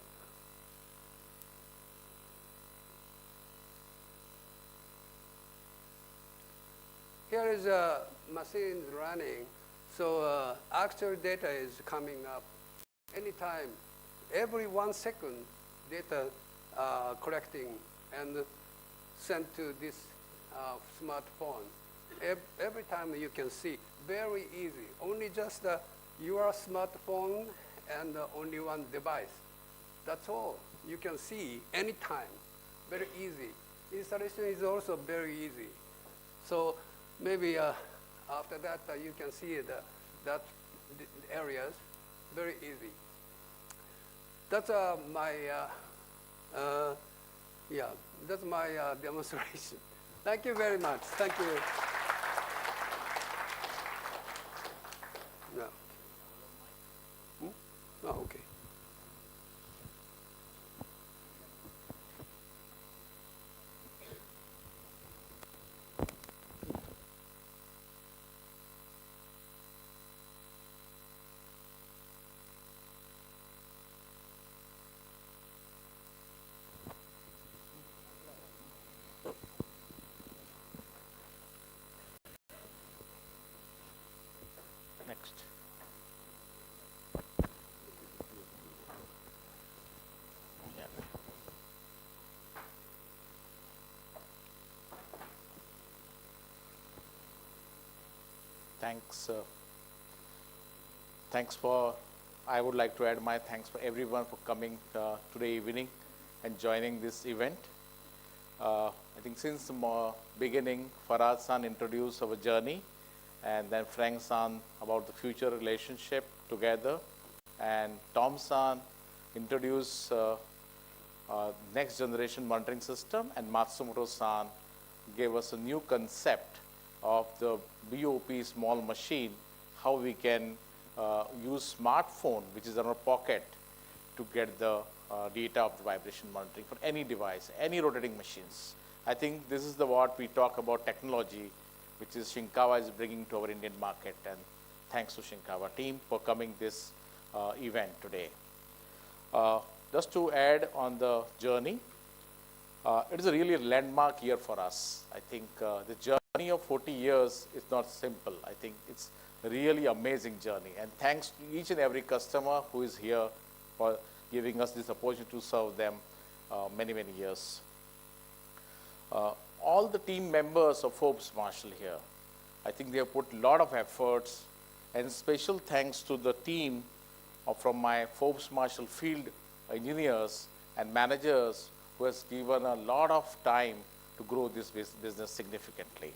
Here is a machine running. So actual data is coming up anytime. Every 1 second, data collecting and sent to this smartphone. Every time you can see, very easy. Only just your smartphone and only one device. That's all. You can see anytime. Very easy. Installation is also very easy. So maybe after that you can see that areas very easy. That's my that's my demonstration. Thank you very much. Thank you. No. Oh, okay. Next. Yeah. Thanks for, I would like to add my thanks for everyone for coming today evening and joining this event. I think since the beginning, Farad-san introduced our journey, and then Frank-san about the future relationship together, and Tom-san introduced next generation monitoring system, and Matsumoto-san gave us a new concept of the BOP small machine, how we can use smartphone, which is in our pocket, to get the data of the vibration monitoring for any device, any rotating machines. I think this is what we talk about technology, which is Shinkawa is bringing to our Indian market, and thanks to Shinkawa team for coming this event today. Just to add on the journey, it is a really landmark year for us. I think the journey of 40 years is not simple. I think it's a really amazing journey, and thanks to each and every customer who is here for giving us this opportunity to serve them many, many years. All the team members of Forbes Marshall here, I think they have put a lot of efforts, and special thanks to the team from my Forbes Marshall field engineers and managers who has given a lot of time to grow this business significantly.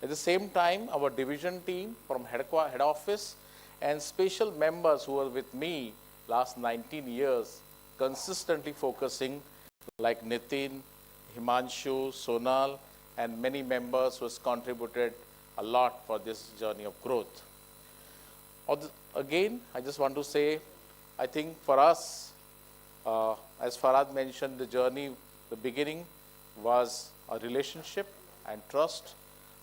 At the same time, our division team from head office and special members who are with me last 19 years, consistently focusing, like Nitin, Himanshu, Sonal, and many members who has contributed a lot for this journey of growth. Again, I just want to say, I think for us, as Farad mentioned, the journey, the beginning was a relationship and trust.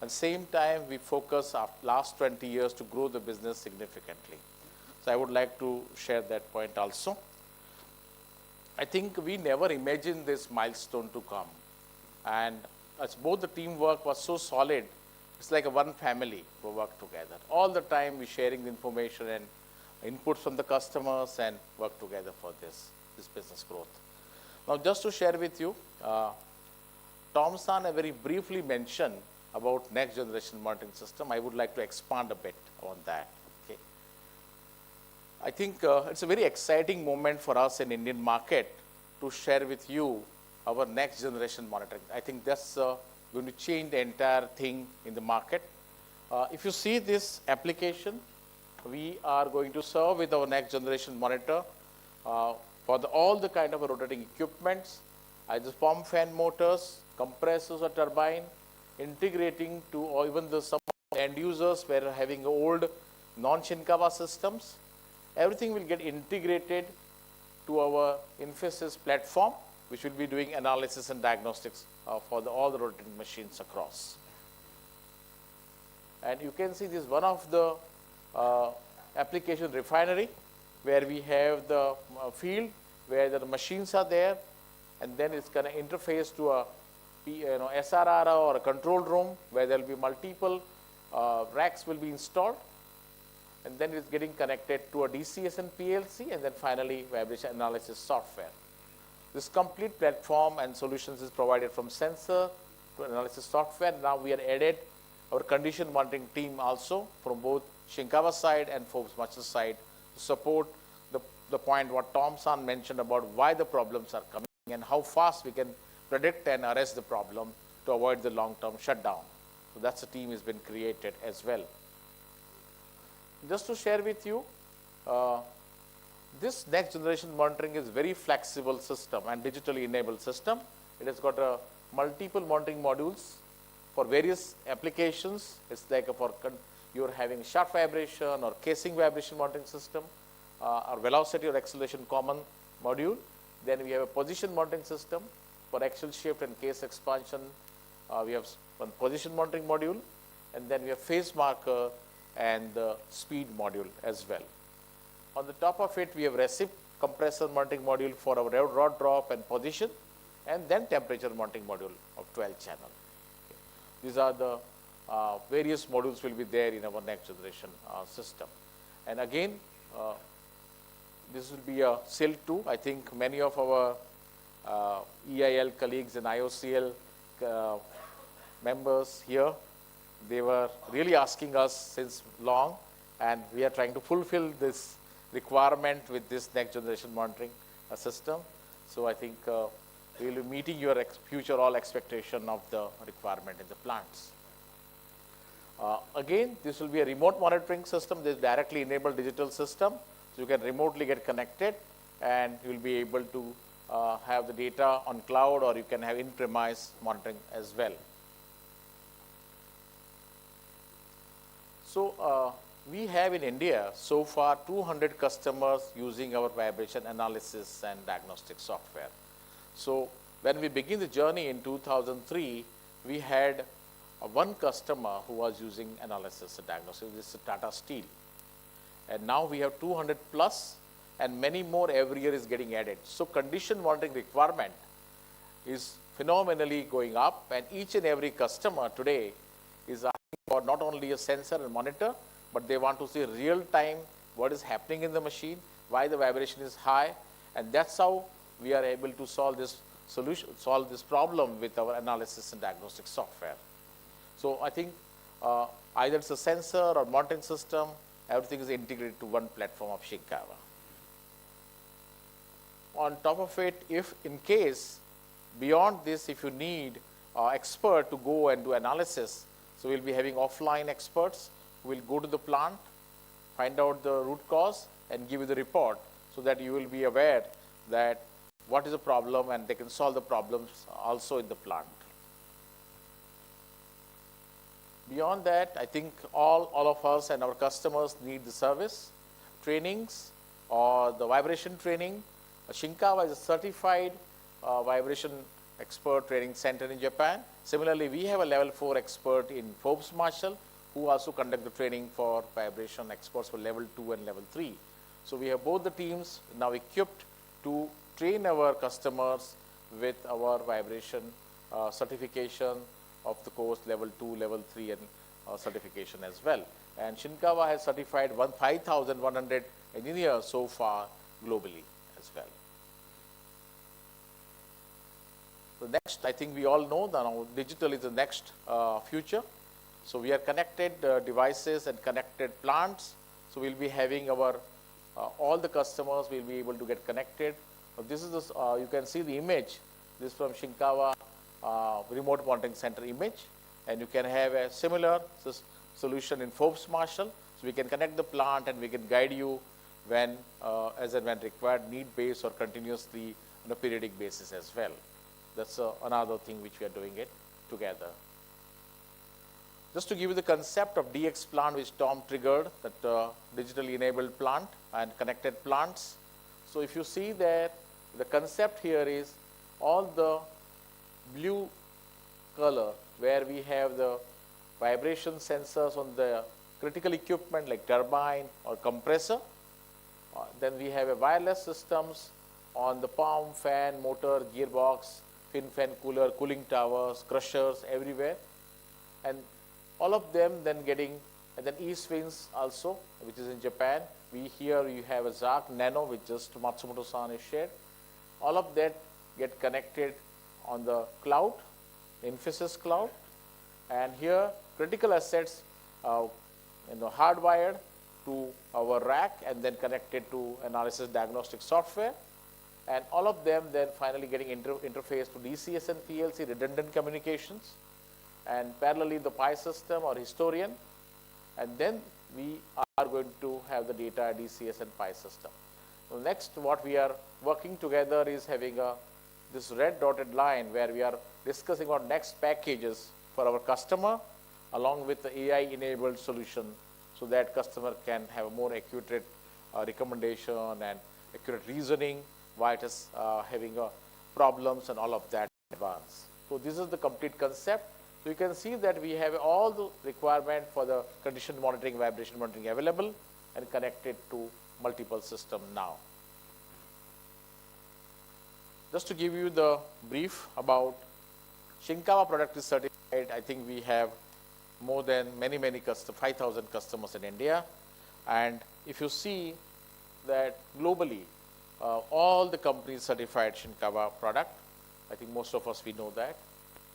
At the same time, we focus our last 20 years to grow the business significantly. So I would like to share that point also. I think we never imagined this milestone to come. And as both the teamwork was so solid, it's like a one family who work together. All the time we sharing the information and inputs from the customers and work together for this business growth. Now just to share with you, Tom-san very briefly mentioned about next generation monitoring system. I would like to expand a bit on that. Okay. I think it's a very exciting moment for us in Indian market to share with you our next generation monitoring. I think that's going to change the entire thing in the market. If you see this application, we are going to serve with our next generation monitor for all the kind of rotating equipments, either pump fan motors, compressors or turbine, integrating to or even some end users who are having old non-Shinkawa systems. Everything will get integrated to our Infosys platform, which will be doing analysis and diagnostics for all the rotating machines across. And you can see this one of the application refinery, where we have the field where the machines are there, and then it's going to interface to a SRR or a control room where there will be multiple racks will be installed, and then it's getting connected to a DCS and PLC, and then finally vibration analysis software. This complete platform and solutions is provided from sensor to analysis software. Now we are added our condition monitoring team also from both Shinkawa side and Forbes Marshall side to support the the point what Tom-san mentioned about why the problems are coming and how fast we can predict and arrest the problem to avoid the long-term shutdown. So that's a team has been created as well. Just to share with you, this next generation monitoring is very flexible system and digitally enabled system. It has got a multiple monitoring modules for various applications. It's like for you're having shaft vibration or casing vibration monitoring system, or velocity or acceleration common module. Then we have a position monitoring system for axial shift and case expansion. We have one position monitoring module, and then we have phase marker and the speed module as well. On the top of it, we have recip compressor monitoring module for our rod drop and position, and then temperature monitoring module of 12 channel. Okay. These are the various modules will be there in our next generation system. And again, this will be a SIL 2. I think many of our EIL colleagues and IOCL members here, they were really asking us since long, and we are trying to fulfill this requirement with this next generation monitoring system. So I think we will be meeting your future all expectation of the requirement in the plants. Again, this will be a remote monitoring system. This is directly enabled digital system. So you can remotely get connected, and you will be able to have the data on cloud, or you can have in-premise monitoring as well. So we have in India so far 200 customers using our vibration analysis and diagnostic software. So when we begin the journey in 2003, we had one customer who was using analysis and diagnosis. This is Tata Steel. And now we have 200 plus, and many more every year is getting added. So condition monitoring requirement is phenomenally going up, and each and every customer today is asking for not only a sensor and monitor, but they want to see real time what is happening in the machine, why the vibration is high, and that's how we are able to solve this problem with our analysis and diagnostic software. So I think either it's a sensor or monitoring system, everything is integrated to one platform of Shinkawa. On top of it, if in case beyond this, if you need expert to go and do analysis, so we'll be having offline experts who will go to the plant, find out the root cause, and give you the report, so that you will be aware that what is the problem, and they can solve the problems also in the plant. Beyond that, I think all of us and our customers need the service, trainings, or the vibration training. Shinkawa is a certified vibration expert training center in Japan. Similarly, we have a level 4 expert in Forbes Marshall, who also conduct the training for vibration experts for level 2 and level 3. So we have both the teams now equipped to train our customers with our vibration certification of the course level 2, level 3, and certification as well. And Shinkawa has certified 5,100 engineers so far globally as well. The next, I think we all know that now digital is the next future. So we are connected devices and connected plants. So we'll be having our all the customers will be able to get connected. This is you can see the image. This is from Shinkawa remote monitoring center image, and you can have a similar solution in Forbes Marshall. So we can connect the plant, and we can guide you when as and when required, need based or continuously on a periodic basis as well. That's another thing which we are doing it together. Just to give you the concept of DX plant, which Tom triggered, that digitally enabled plant and connected plants. So if you see there, the concept here is all the blue color where we have the vibration sensors on the critical equipment like turbine or compressor. Then we have a wireless systems on the pump, fan, motor, gearbox, fin fan cooler, cooling towers, crushers, everywhere. And all of them then getting, and then E-Swings also, which is in Japan. Here you have a ZAC Nano, which just Matsumoto-san is shared. All of that get connected on the cloud, Infosys cloud. And here critical assets, hardwired to our rack and then connected to analysis diagnostic software. And all of them then finally getting interfaced to DCS and PLC, redundant communications, and parallelly the PI system or historian. And then we are going to have the data DCS and PI system. So next, what we are working together is having this red dotted line where we are discussing on next packages for our customer along with the AI-enabled solution so that customer can have a more accurate recommendation and accurate reasoning why it is having problems and all of that advance. So this is the complete concept. So you can see that we have all the requirement for the condition monitoring, vibration monitoring available and connected to multiple systems now. Just to give you the brief about Shinkawa product is certified. I think we have more than many 5,000 customers in India. And if you see that globally, all the companies certified Shinkawa product. I think most of us, we know that.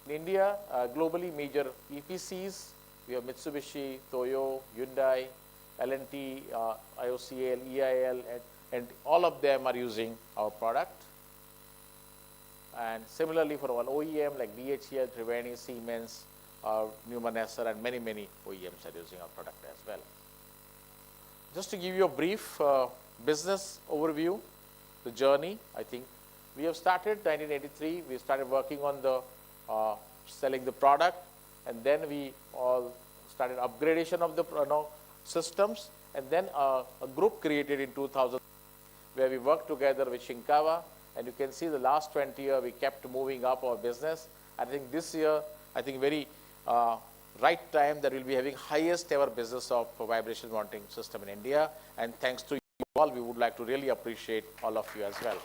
In India, globally major EPCs, we have Mitsubishi, Toyo, Hyundai, L&T, IOCL, EIL, and all of them are using our product. And similarly for one OEM like DHL, Triveni, Siemens, Neumann-Esser, and many OEMs are using our product as well. Just to give you a brief business overview, the journey, I think we have started 1983. We started working on the selling the product, and then we all started upgradation of the systems, and then a group created in 2000 where we worked together with Shinkawa, and you can see the last 20 years we kept moving up our business. I think this year, I think very right time that we'll be having highest ever business of vibration monitoring system in India, and thanks to you all, we would like to really appreciate all of you as well.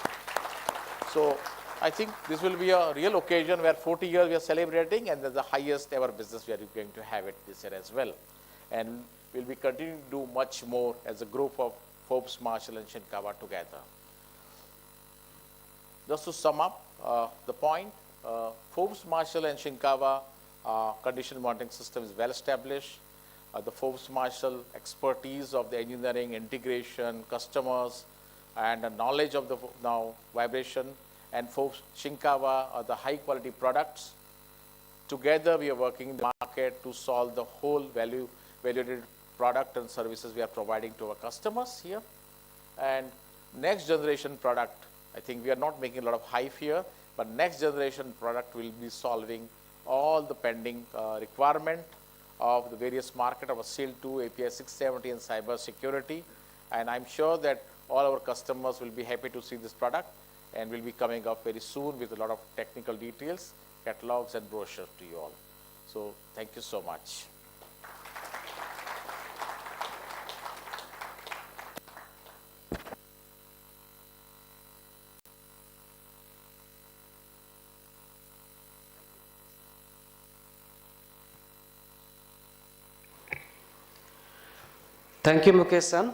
So I think this will be a real occasion where 40 years we are celebrating, and that's the highest ever business we are going to have it this year as well. And we'll be continuing to do much more as a group of Forbes, Marshall, and Shinkawa together. Just to sum up the point, Forbes, Marshall, and Shinkawa condition monitoring system is well established. The Forbes, Marshall expertise of the engineering, integration, customers, and the knowledge of the now vibration, and Forbes, Shinkawa are the high quality products. Together we are working in the market to solve the whole valued product and services we are providing to our customers here. And next generation product, I think we are not making a lot of hype here, but next generation product will be solving all the pending requirement of the various market of a SIL 2, API 670, and cyber security. And I'm sure that all our customers will be happy to see this product, and will be coming up very soon with a lot of technical details, catalogs, and brochures to you all. So thank you so much. Thank you, Mukesh-san,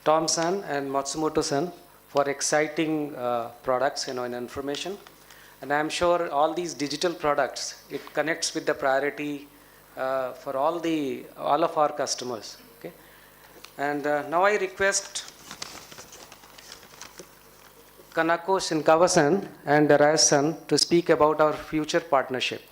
Tom-san, and Matsumoto-san for exciting products, and information. And I'm sure all these digital products, it connects with the priority for all of our customers. Okay, and now I request Kanako Shinkawa-san and Rayas-san to speak about our future partnership.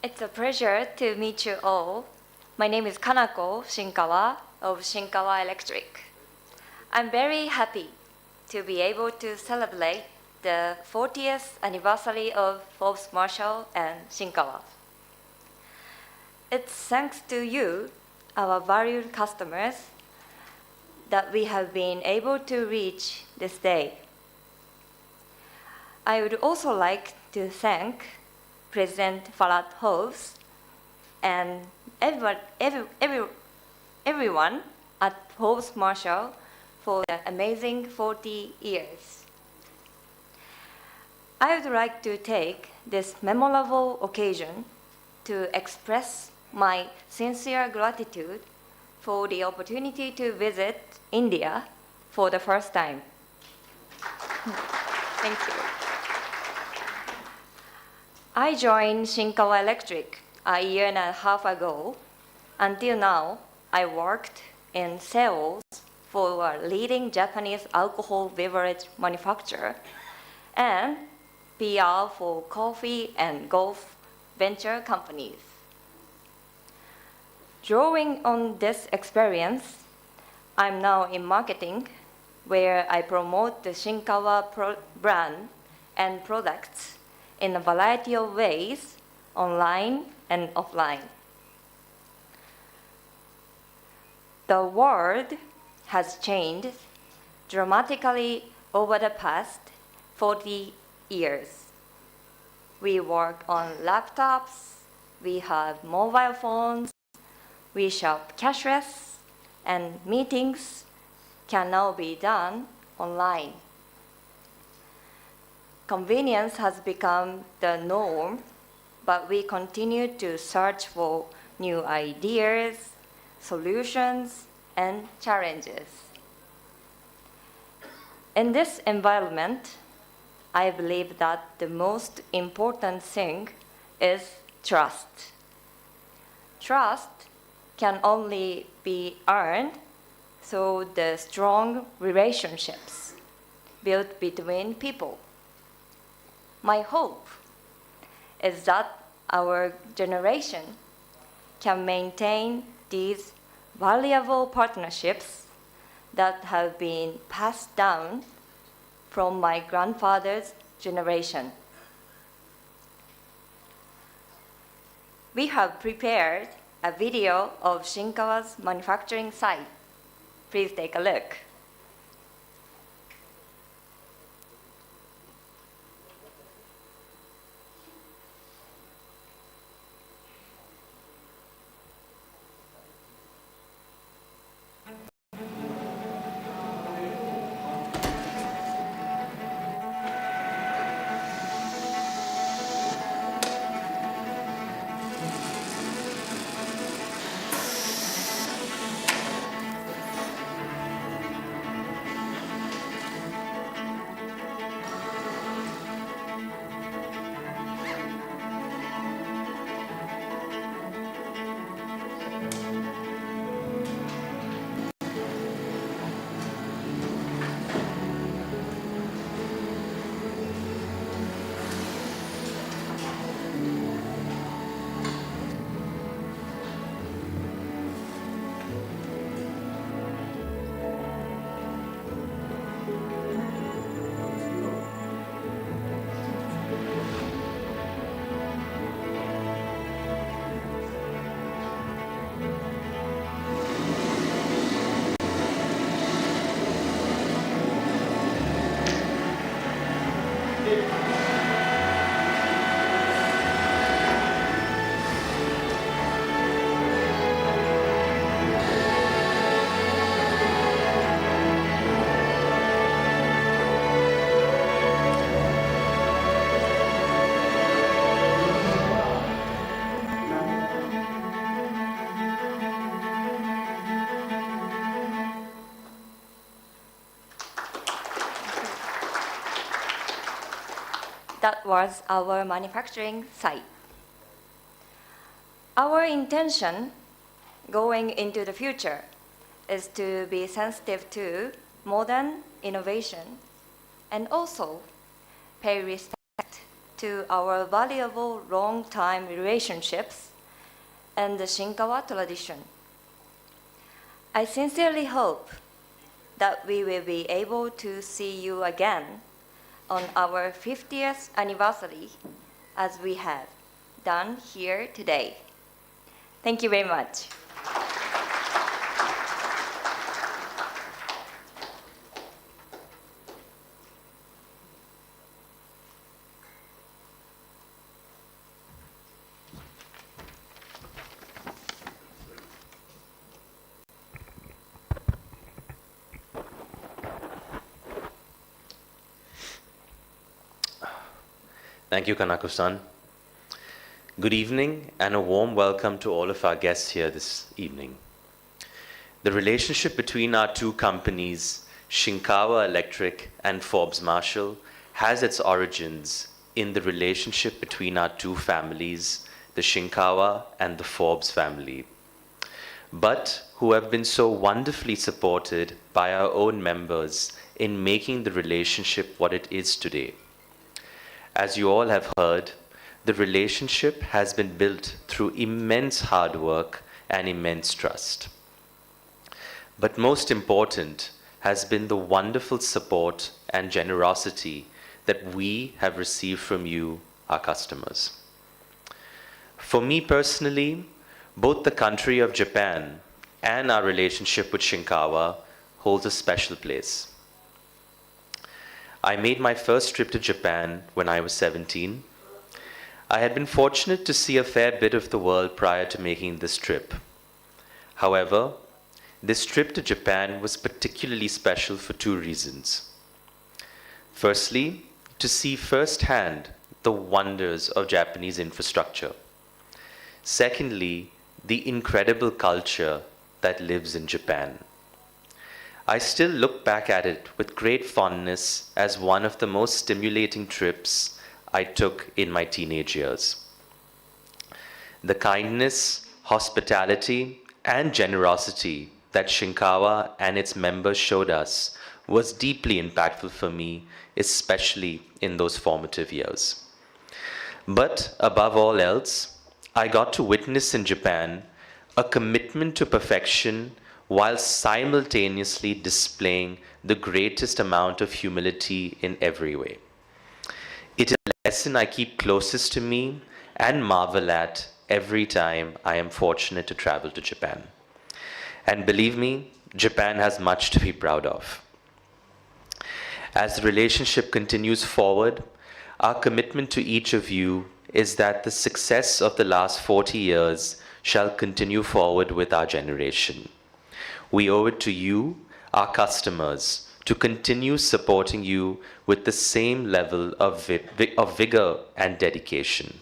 It's a pleasure to meet you all. My name is Kanako Shinkawa of Shinkawa Electric. I'm very happy to be able to celebrate the 40th anniversary of Forbes, Marshall, and Shinkawa. It's thanks to you, our valued customers, that we have been able to reach this day. I would also like to thank President Farhad Hobbs and everyone at Forbes Marshall for the amazing 40 years. I would like to take this memorable occasion to express my sincere gratitude for the opportunity to visit India for the first time. Thank you. I joined Shinkawa Electric a year and a half ago. Until now, I worked in sales for a leading Japanese alcohol beverage manufacturer and PR for coffee and golf venture companies. Drawing on this experience, I'm now in marketing, where I promote the Shinkawa brand and products in a variety of ways, online and offline. The world has changed dramatically over the past 40 years. We work on laptops, we have mobile phones, we shop cashless, and meetings can now be done online. Convenience has become the norm, but we continue to search for new ideas, solutions, and challenges. In this environment, I believe that the most important thing is trust. Trust can only be earned through the strong relationships built between people. My hope is that our generation can maintain these valuable partnerships that have been passed down from my grandfather's generation. We have prepared a video of Shinkawa's manufacturing site. Please take a look. That was our manufacturing site. Our intention going into the future is to be sensitive to modern innovation and also pay respect to our valuable long-time relationships and the Shinkawa tradition. I sincerely hope that we will be able to see you again on our 50th anniversary as we have done here today. Thank you very much. Thank you, Kanako-san. Good evening and a warm welcome to all of our guests here this evening. The relationship between our two companies, Shinkawa Electric and Forbes Marshall, has its origins in the relationship between our two families, the Shinkawa and the Forbes family, but who have been so wonderfully supported by our own members in making the relationship what it is today. As you all have heard, the relationship has been built through immense hard work and immense trust. But most important has been the wonderful support and generosity that we have received from you, our customers. For me personally, both the country of Japan and our relationship with Shinkawa holds a special place. I made my first trip to Japan when I was 17. I had been fortunate to see a fair bit of the world prior to making this trip. However, this trip to Japan was particularly special for two reasons. Firstly, to see firsthand the wonders of Japanese infrastructure. Secondly, the incredible culture that lives in Japan. I still look back at it with great fondness as one of the most stimulating trips I took in my teenage years. The kindness, hospitality, and generosity that Shinkawa and its members showed us was deeply impactful for me, especially in those formative years. But above all else, I got to witness in Japan a commitment to perfection while simultaneously displaying the greatest amount of humility in every way. It is a lesson I keep closest to me and marvel at every time I am fortunate to travel to Japan. And believe me, Japan has much to be proud of. As the relationship continues forward, our commitment to each of you is that the success of the last 40 years shall continue forward with our generation. We owe it to you, our customers, to continue supporting you with the same level of vigor and dedication.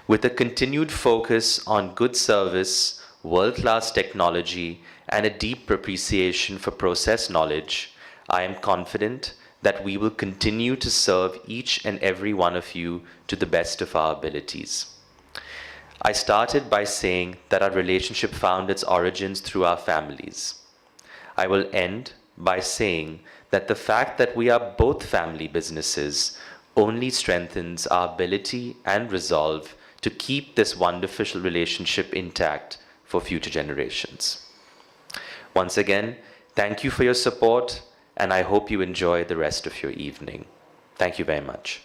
With a continued focus on good service, world-class technology, and a deep appreciation for process knowledge, I am confident that we will continue to serve each and every one of you to the best of our abilities. I started by saying that our relationship found its origins through our families. I will end by saying that the fact that we are both family businesses only strengthens our ability and resolve to keep this wonderful relationship intact for future generations. Once again, thank you for your support, and I hope you enjoy the rest of your evening. Thank you very much.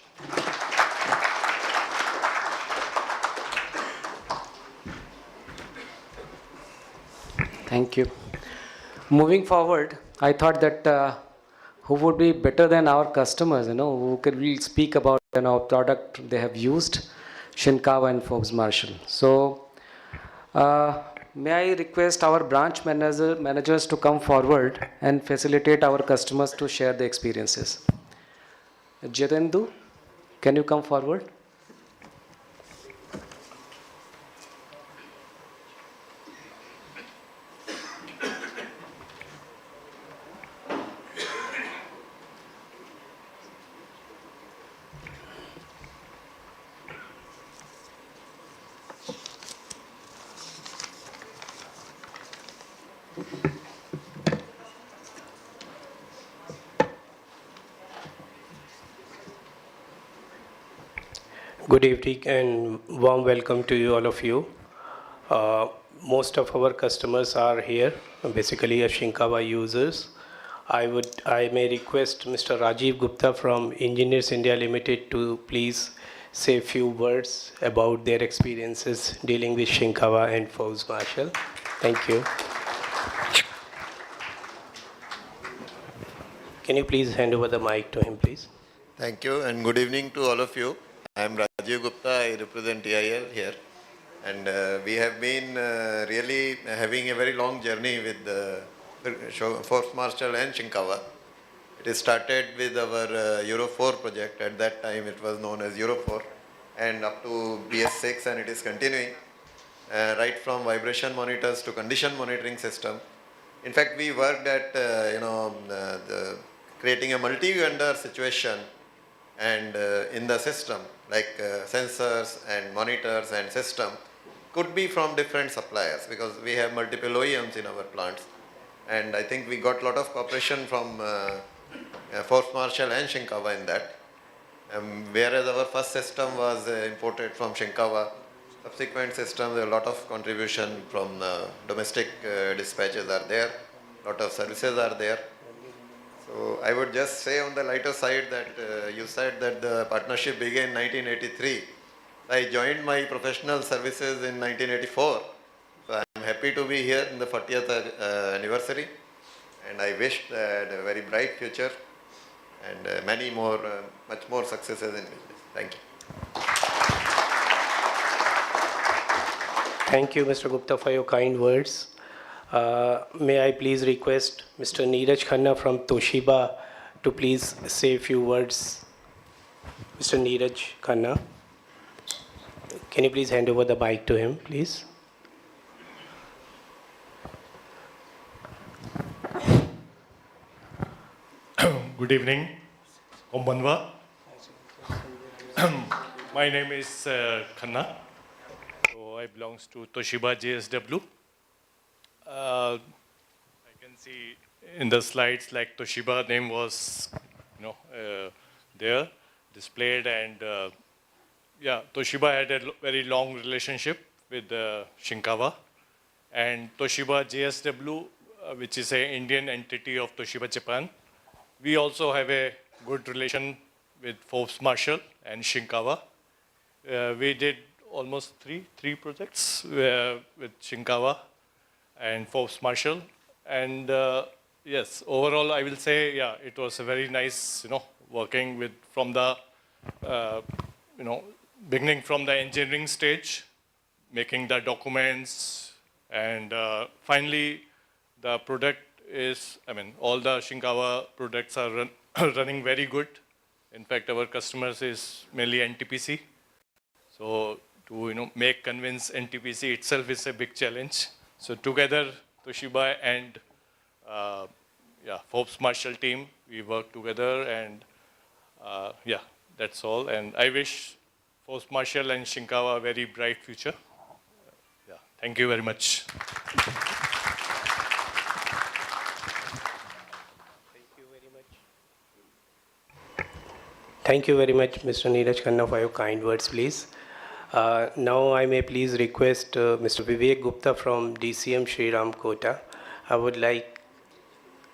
Thank you. Moving forward, I thought that who would be better than our customers, who could really speak about product they have used, Shinkawa and Forbes Marshall. So, may I request our branch managers to come forward and facilitate our customers to share the experiences. Jirendu, can you come forward? Good evening and warm welcome to you, all of you. Most of our customers are here, basically Shinkawa users. I may request Mr. Rajiv Gupta from Engineers India Limited to please say a few words about their experiences dealing with Shinkawa and Forbes Marshall. Thank you. Can you please hand over the mic to him, please? Thank you and good evening to all of you. I am Rajiv Gupta, I represent TIL here, and we have been really having a very long journey with Forbes Marshall and Shinkawa. It started with our Euro 4 project. At that time it was known as Euro 4 and up to BS6, and it is continuing right from vibration monitors to condition monitoring system. In fact, we worked at creating a multi-vendor situation and in the system, like sensors and monitors and system could be from different suppliers because we have multiple OEMs in our plants. And I think we got a lot of cooperation from Forbes Marshall and Shinkawa in that. Whereas our first system was imported from Shinkawa, subsequent systems, a lot of contribution from domestic dispatches are there, lot of services are there. So I would just say on the lighter side that you said that the partnership began in 1983. I joined my professional services in 1984. So I am happy to be here in the 40th anniversary, and I wish that a very bright future and many more, much more successes in business. Thank you. Thank you, Mr. Gupta, for your kind words. May I please request Mr. Neeraj Khanna from Toshiba to please say a few words. Mr. Neeraj Khanna, can you please hand over the mic to him, please? Good evening, Konbanwa. My name is Khanna. So I belongs to Toshiba JSW. I can see in the slides like Toshiba name was, there displayed, and Toshiba had a very long relationship with Shinkawa, and Toshiba JSW, which is an Indian entity of Toshiba Japan. We also have a good relation with Forbes Marshall and Shinkawa. We did almost three projects with Shinkawa and Forbes Marshall. And yes, overall I will say, it was a very nice, working with from the, beginning from the engineering stage, making the documents, and finally the product is, all the Shinkawa products are running very good. In fact, our customers is mainly NTPC. So to convince NTPC itself is a big challenge. So together, Toshiba and Forbes Marshall team, we work together, and that's all. And I wish Forbes Marshall and Shinkawa a very bright future. Thank you very much. Thank you very much, Mr. Neeraj Khanna, for your kind words, please. Now I may please request Mr. Vivek Gupta from DCM Shriram Kota. I would like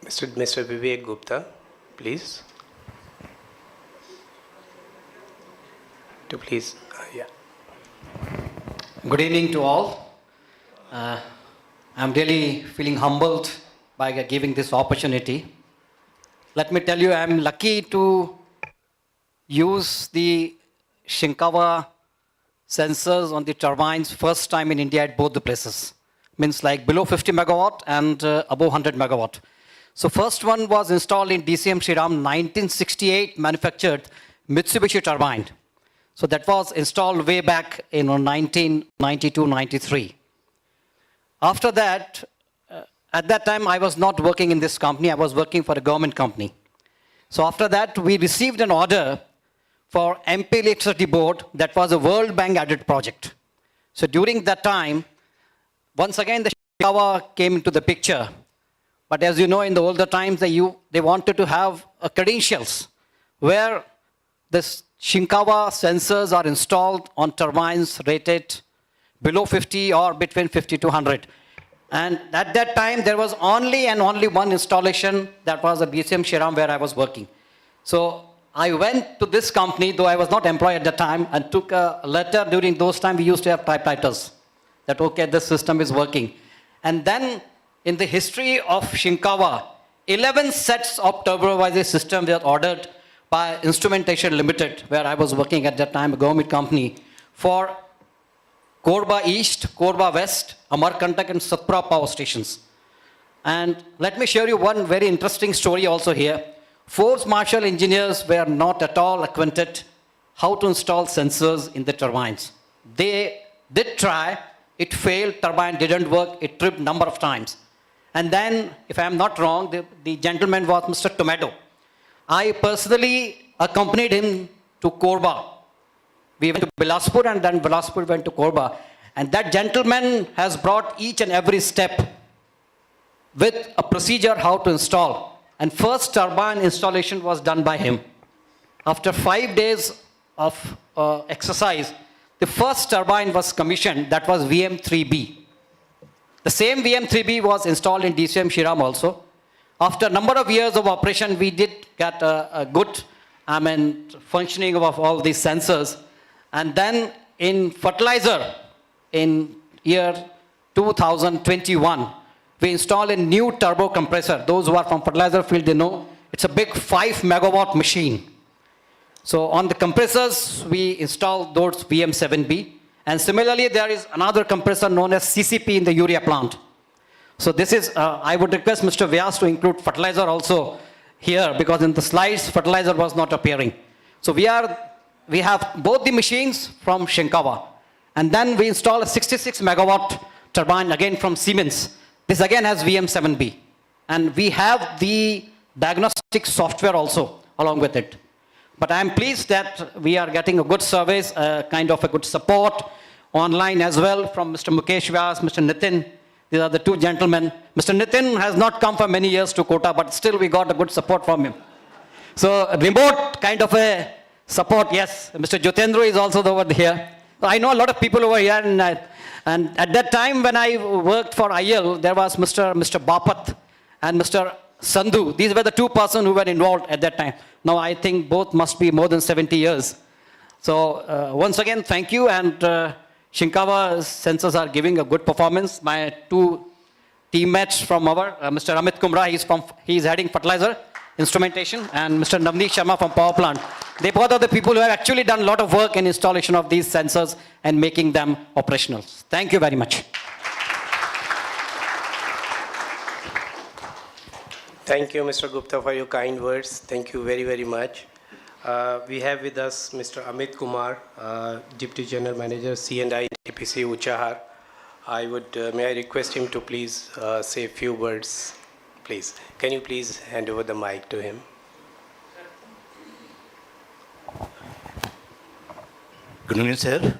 Mr. Vivek Gupta, please, to please, Good evening to all. I'm really feeling humbled by giving this opportunity. Let me tell you, I'm lucky to use the Shinkawa sensors on the turbines first time in India at both the places. Means like below 50 megawatt and above 100 megawatt. So first one was installed in DCM Shriram 1968, manufactured Mitsubishi turbine. So that was installed way back in 1992-93. After that, at that time I was not working in this company, I was working for a government company. So after that we received an order for MP Electricity Board, that was a World Bank added project. So during that time, once again the Shinkawa came into the picture. But as you know, in the older times, they wanted to have credentials where the Shinkawa sensors are installed on turbines rated below 50 or between 50 to 100. And at that time, there was only one installation, that was the DCM Shriram where I was working. So I went to this company, though I was not employed at the time, and took a letter. During those times, we used to have typewriters, that okay, this system is working. And then in the history of Shinkawa, 11 sets of turbo system were ordered by Instrumentation Limited, where I was working at that time, a government company, for Korba East, Korba West, Amarkantak and Satpura power stations. And let me share you one very interesting story also here. Forbes Marshall engineers were not at all acquainted how to install sensors in the turbines. They did try, it failed, turbine didn't work, it tripped number of times. And then, if I am not wrong, the gentleman was Mr. Tomato. I personally accompanied him to Korba. We went to Bilaspur and then Bilaspur went to Korba. And that gentleman has brought each and every step with a procedure how to install. And first turbine installation was done by him. After 5 days of exercise, the first turbine was commissioned, that was VM3B. The same VM3B was installed in DCM Shiram also. After a number of years of operation, we did get a good functioning of all these sensors. And then in fertilizer, in year 2021, we installed a new turbo compressor. Those who are from fertilizer field, they know it's a big 5 megawatt machine. So on the compressors, we installed those VM7B. And similarly, there is another compressor known as CCP in the urea plant. So this is, I would request Mr. Vyas to include fertilizer also here, because in the slides, fertilizer was not appearing. So we have both the machines from Shinkawa. And then we install a 66 megawatt turbine again from Siemens. This again has VM7B. And we have the diagnostic software also along with it. But I am pleased that we are getting a good service, kind of a good support online as well from Mr. Mukesh Vyas, Mr. Nitin. These are the two gentlemen. Mr. Nitin has not come for many years to Kota, but still we got a good support from him. So remote kind of a support, yes. Mr. Jyotendra is also over here. I know a lot of people over here, and at that time when I worked for IL, there was Mr. Bapat and Mr. Sandhu. These were the two persons who were involved at that time. Now I think both must be more than 70 years. So once again, thank you. And Shinkawa sensors are giving a good performance. My two teammates from our, Mr. Amit Kumra, he's heading fertilizer instrumentation, and Mr. Navneet Sharma from power plant. They both are the people who have actually done a lot of work in installation of these sensors and making them operational. Thank you very much. Thank you, Mr. Gupta, for your kind words. Thank you very, very much. We have with us Mr. Amit Kumar, Deputy General Manager, C&I TPC Uchahar. May I request him to please say a few words, please. Can you please hand over the mic to him? Good evening, sir.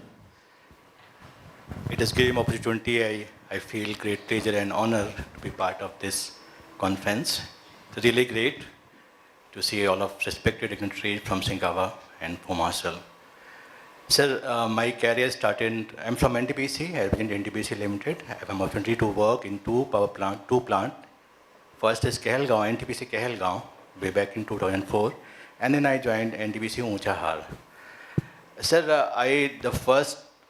It is a great opportunity. I feel great pleasure and honor to be part of this conference. It's really great to see all of respected dignitaries from Shinkawa and from Marshall. Sir, my career started, I'm from NTPC, I represent NTPC Limited. I have an opportunity to work in two plant. First is Kehelgaon, NTPC Kehelgaon, way back in 2004. And then I joined NTPC Uchahar. Sir, I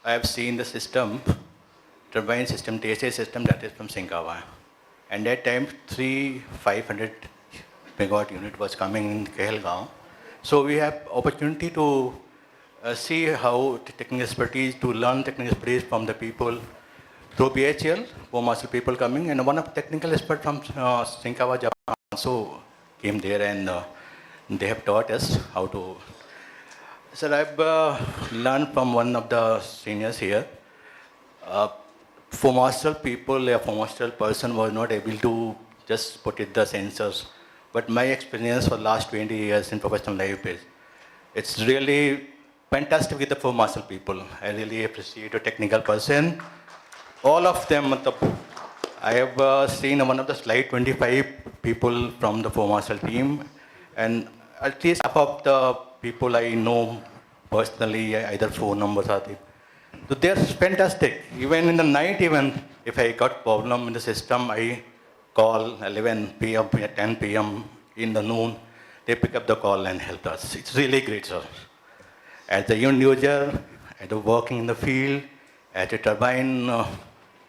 have seen the system, turbine system, TSA system that is from Shinkawa. And that time, 500 megawatt unit was coming in Kehelgaon. So we have opportunity to see how technical expertise, to learn technical expertise from the people through BHL, Marshall people coming, and one of the technical experts from Shinkawa, Japan also came there, and they have taught us how to. Sir, I've learned from one of the seniors here. For Marshall people, a Marshall person was not able to just put it the sensors. But my experience for the last 20 years in professional life is, it's really fantastic with the Marshall people. I really appreciate a technical person. All of them, I have seen one of the slide 25 people from the Marshall team, and at least half of the people I know personally, either phone numbers or they. So they're fantastic. Even in the night, even if I got problem in the system, I call 11 p.m., 10 p.m. in the noon. They pick up the call and help us. It's really great, sir. As a young user, as a working in the field, as a turbine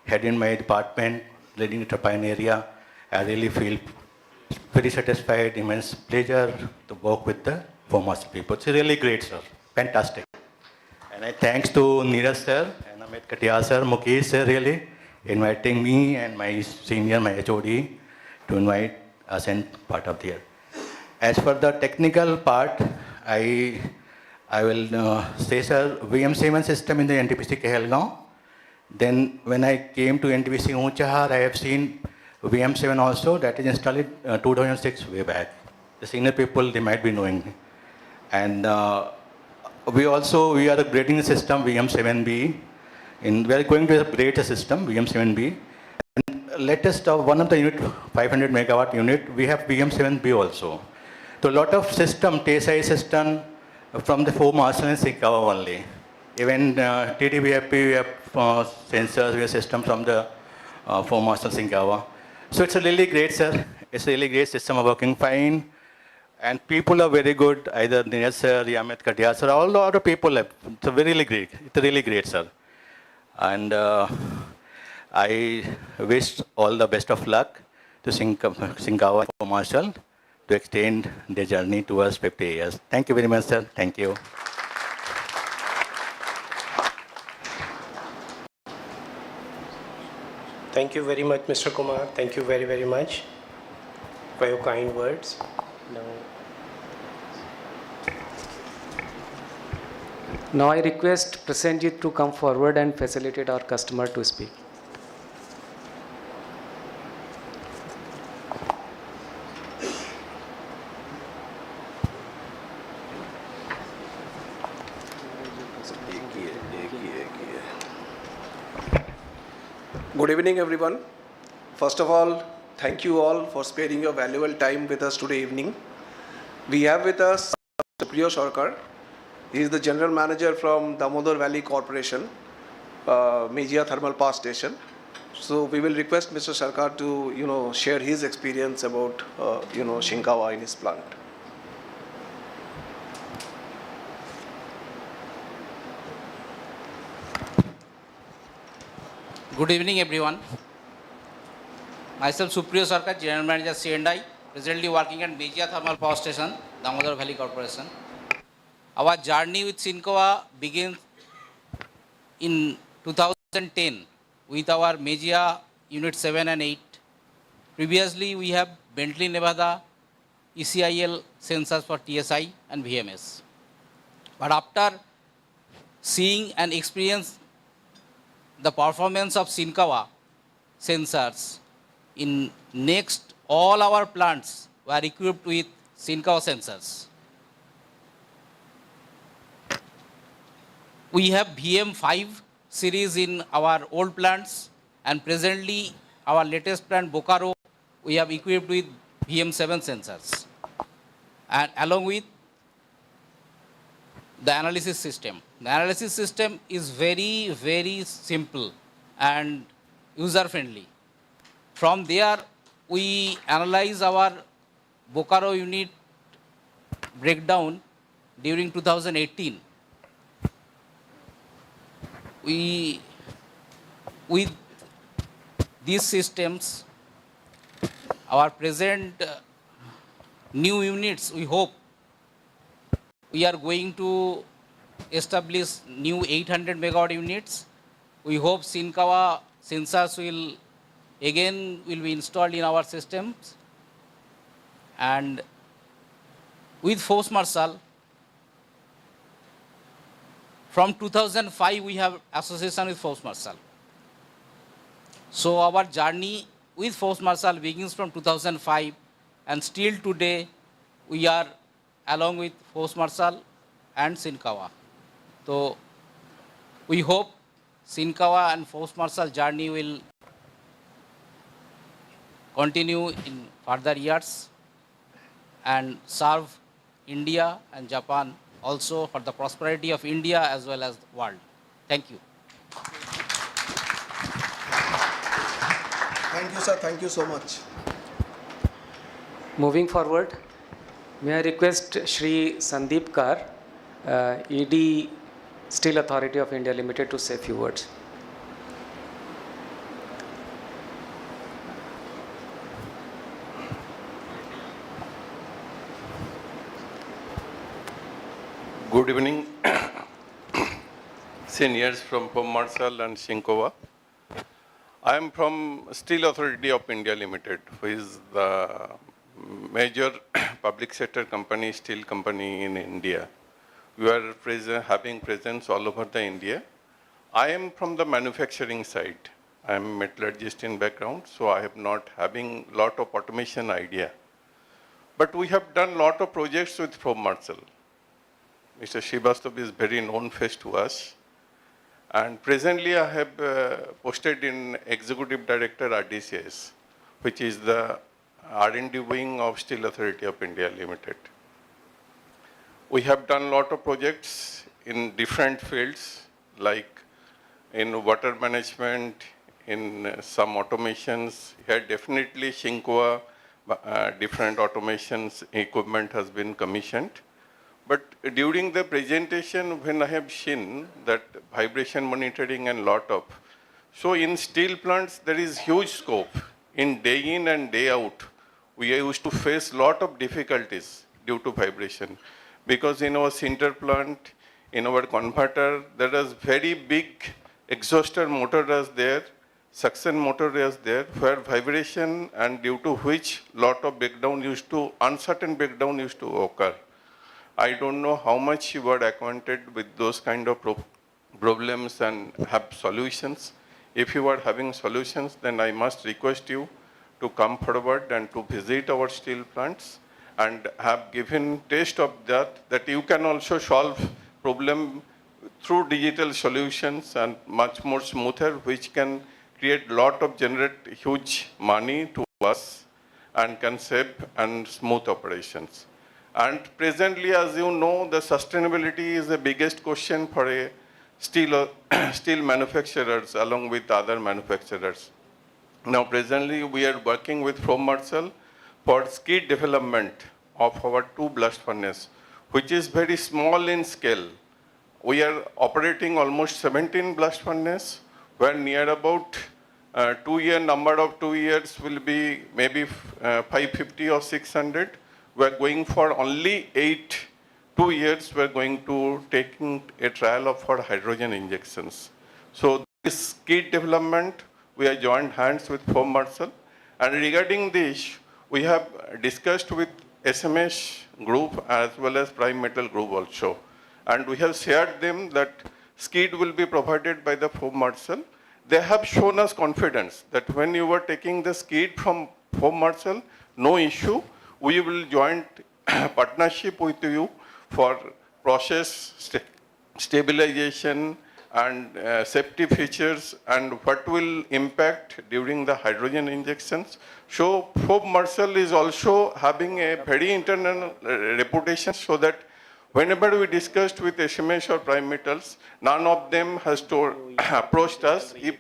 head in my department, leading the turbine area, I really feel very satisfied, immense pleasure to work with the Marshall people. It's really great, sir. Fantastic. And I thanks to Neeraj sir and Amit Katia sir, Mukesh sir, really, inviting me and my senior, my HOD, to invite us and part of there. As for the technical part, I will say, sir, VM7 system in the NTPC Kehelgaon. Then when I came to NTPC Unchahar, I have seen VM7 also, that is installed in 2006 way back. The senior people, they might be knowing. And we are upgrading the system VM7B. We are going to upgrade the system VM7B. Latest one of the unit, 500 megawatt unit, we have VM7B also. So a lot of system, TSI system from the Forbes Marshall and Shinkawa only. Even TDBFP, we have sensors, we have system from the Forbes Marshall Shinkawa. So it's a really great, sir. It's a really great system working fine. And people are very good, either Dinesh sir, Yamit Katia sir, all the other people. It's a really great. It's a really great, sir. And I wish all the best of luck to Shinkawa for Marshall to extend their journey towards 50 years. Thank you very much, sir. Thank you. Thank you very much, Mr. Kumar. Thank you very, very much for your kind words. Now I request Prasenjit to come forward and facilitate our customer to speak. Good evening, everyone. First of all, thank you all for sparing your valuable time with us today evening. We have with us Supriyo Sarkar. He is the General Manager from Damodar Valley Corporation, Mejia Thermal Power Station. So we will request Mr. Sarkar to, share his experience about, Shinkawa in his plant. Good evening, everyone. Myself, Supriyo Sarkar, General Manager, C&I, presently working at Mejia Thermal Power Station, Damodar Valley Corporation. Our journey with Shinkawa begins in 2010 with our Mejia Unit 7 and 8. Previously, we have Bentley Nevada ECIL sensors for TSI and VMS. But after seeing and experiencing the performance of Shinkawa sensors, in next all our plants were equipped with Shinkawa sensors. We have VM5 series in our old plants, and presently our latest plant Bokaro, we have equipped with VM7 sensors, and along with the analysis system. The analysis system is very, very simple and user-friendly. From there, we analyze our Bokaro unit breakdown during 2018. With these systems, our present new units, we hope we are going to establish new 800 megawatt units. We hope Shinkawa sensors will be installed in our systems. And with Forbes Marshall, from 2005 we have association with Forbes Marshall. So our journey with Forbes Marshall begins from 2005, and still today we are along with Forbes Marshall and Shinkawa. So we hope Shinkawa and Forbes Marshall journey will continue in further years and serve India and Japan also for the prosperity of India as well as the world. Thank you. Thank you, sir. Thank you so much. Moving forward, may I request Shri Sandeep Kar, ED Steel Authority of India Limited, to say a few words. Good evening, seniors from Forbes Marshall and Shinkawa. I am from Steel Authority of India Limited, who is the major public sector company, steel company in India. We are having presence all over the India. I am from the manufacturing side. I am metallurgist in background, so I have not having lot of automation idea. But we have done lot of projects with Forbes Marshall. Mr. Srivastava is very known face to us. And presently I have posted in Executive Director RDCS, which is the R&D wing of Steel Authority of India Limited. We have done a lot of projects in different fields, like in water management, in some automations. Here definitely Shinkawa, different automations equipment has been commissioned. But during the presentation, when I have seen that vibration monitoring and lot of, so in steel plants, there is huge scope. In day in and day out, we used to face lot of difficulties due to vibration. Because in our sinter plant, in our converter, there is very big exhauster motor is there, suction motor is there, where vibration and due to which lot of uncertain breakdown used to occur. I don't know how much you are acquainted with those kind of problems and have solutions. If you are having solutions, then I must request you to come forward and to visit our steel plants and have given taste of that you can also solve problem through digital solutions and much more smoother, which can generate huge money to us and can save and smooth operations. And presently, as you know, the sustainability is the biggest question for a steel manufacturers along with other manufacturers. Now, presently, we are working with Forbes Marshall for skid development of our 2 blast furnace, which is very small in scale. We are operating almost 17 blast furnace, where near about number of 2 years will be maybe 550 or 600. We're going for only 2 years, we're going to taking a trial of for hydrogen injections. So this skid development, we are joined hands with Forbes Marshall. And regarding this, we have discussed with SMS group as well as Prime Metal group also. And we have shared them that skid will be provided by the Forbes Marshall. They have shown us confidence that when you were taking the skid from Forbes Marshall, no issue. We will join partnership with you for process stabilization and safety features and what will impact during the hydrogen injections. So Forbes Marshall is also having a very internal reputation, so that whenever we discussed with SMS or Prime Metals, none of them has approached us if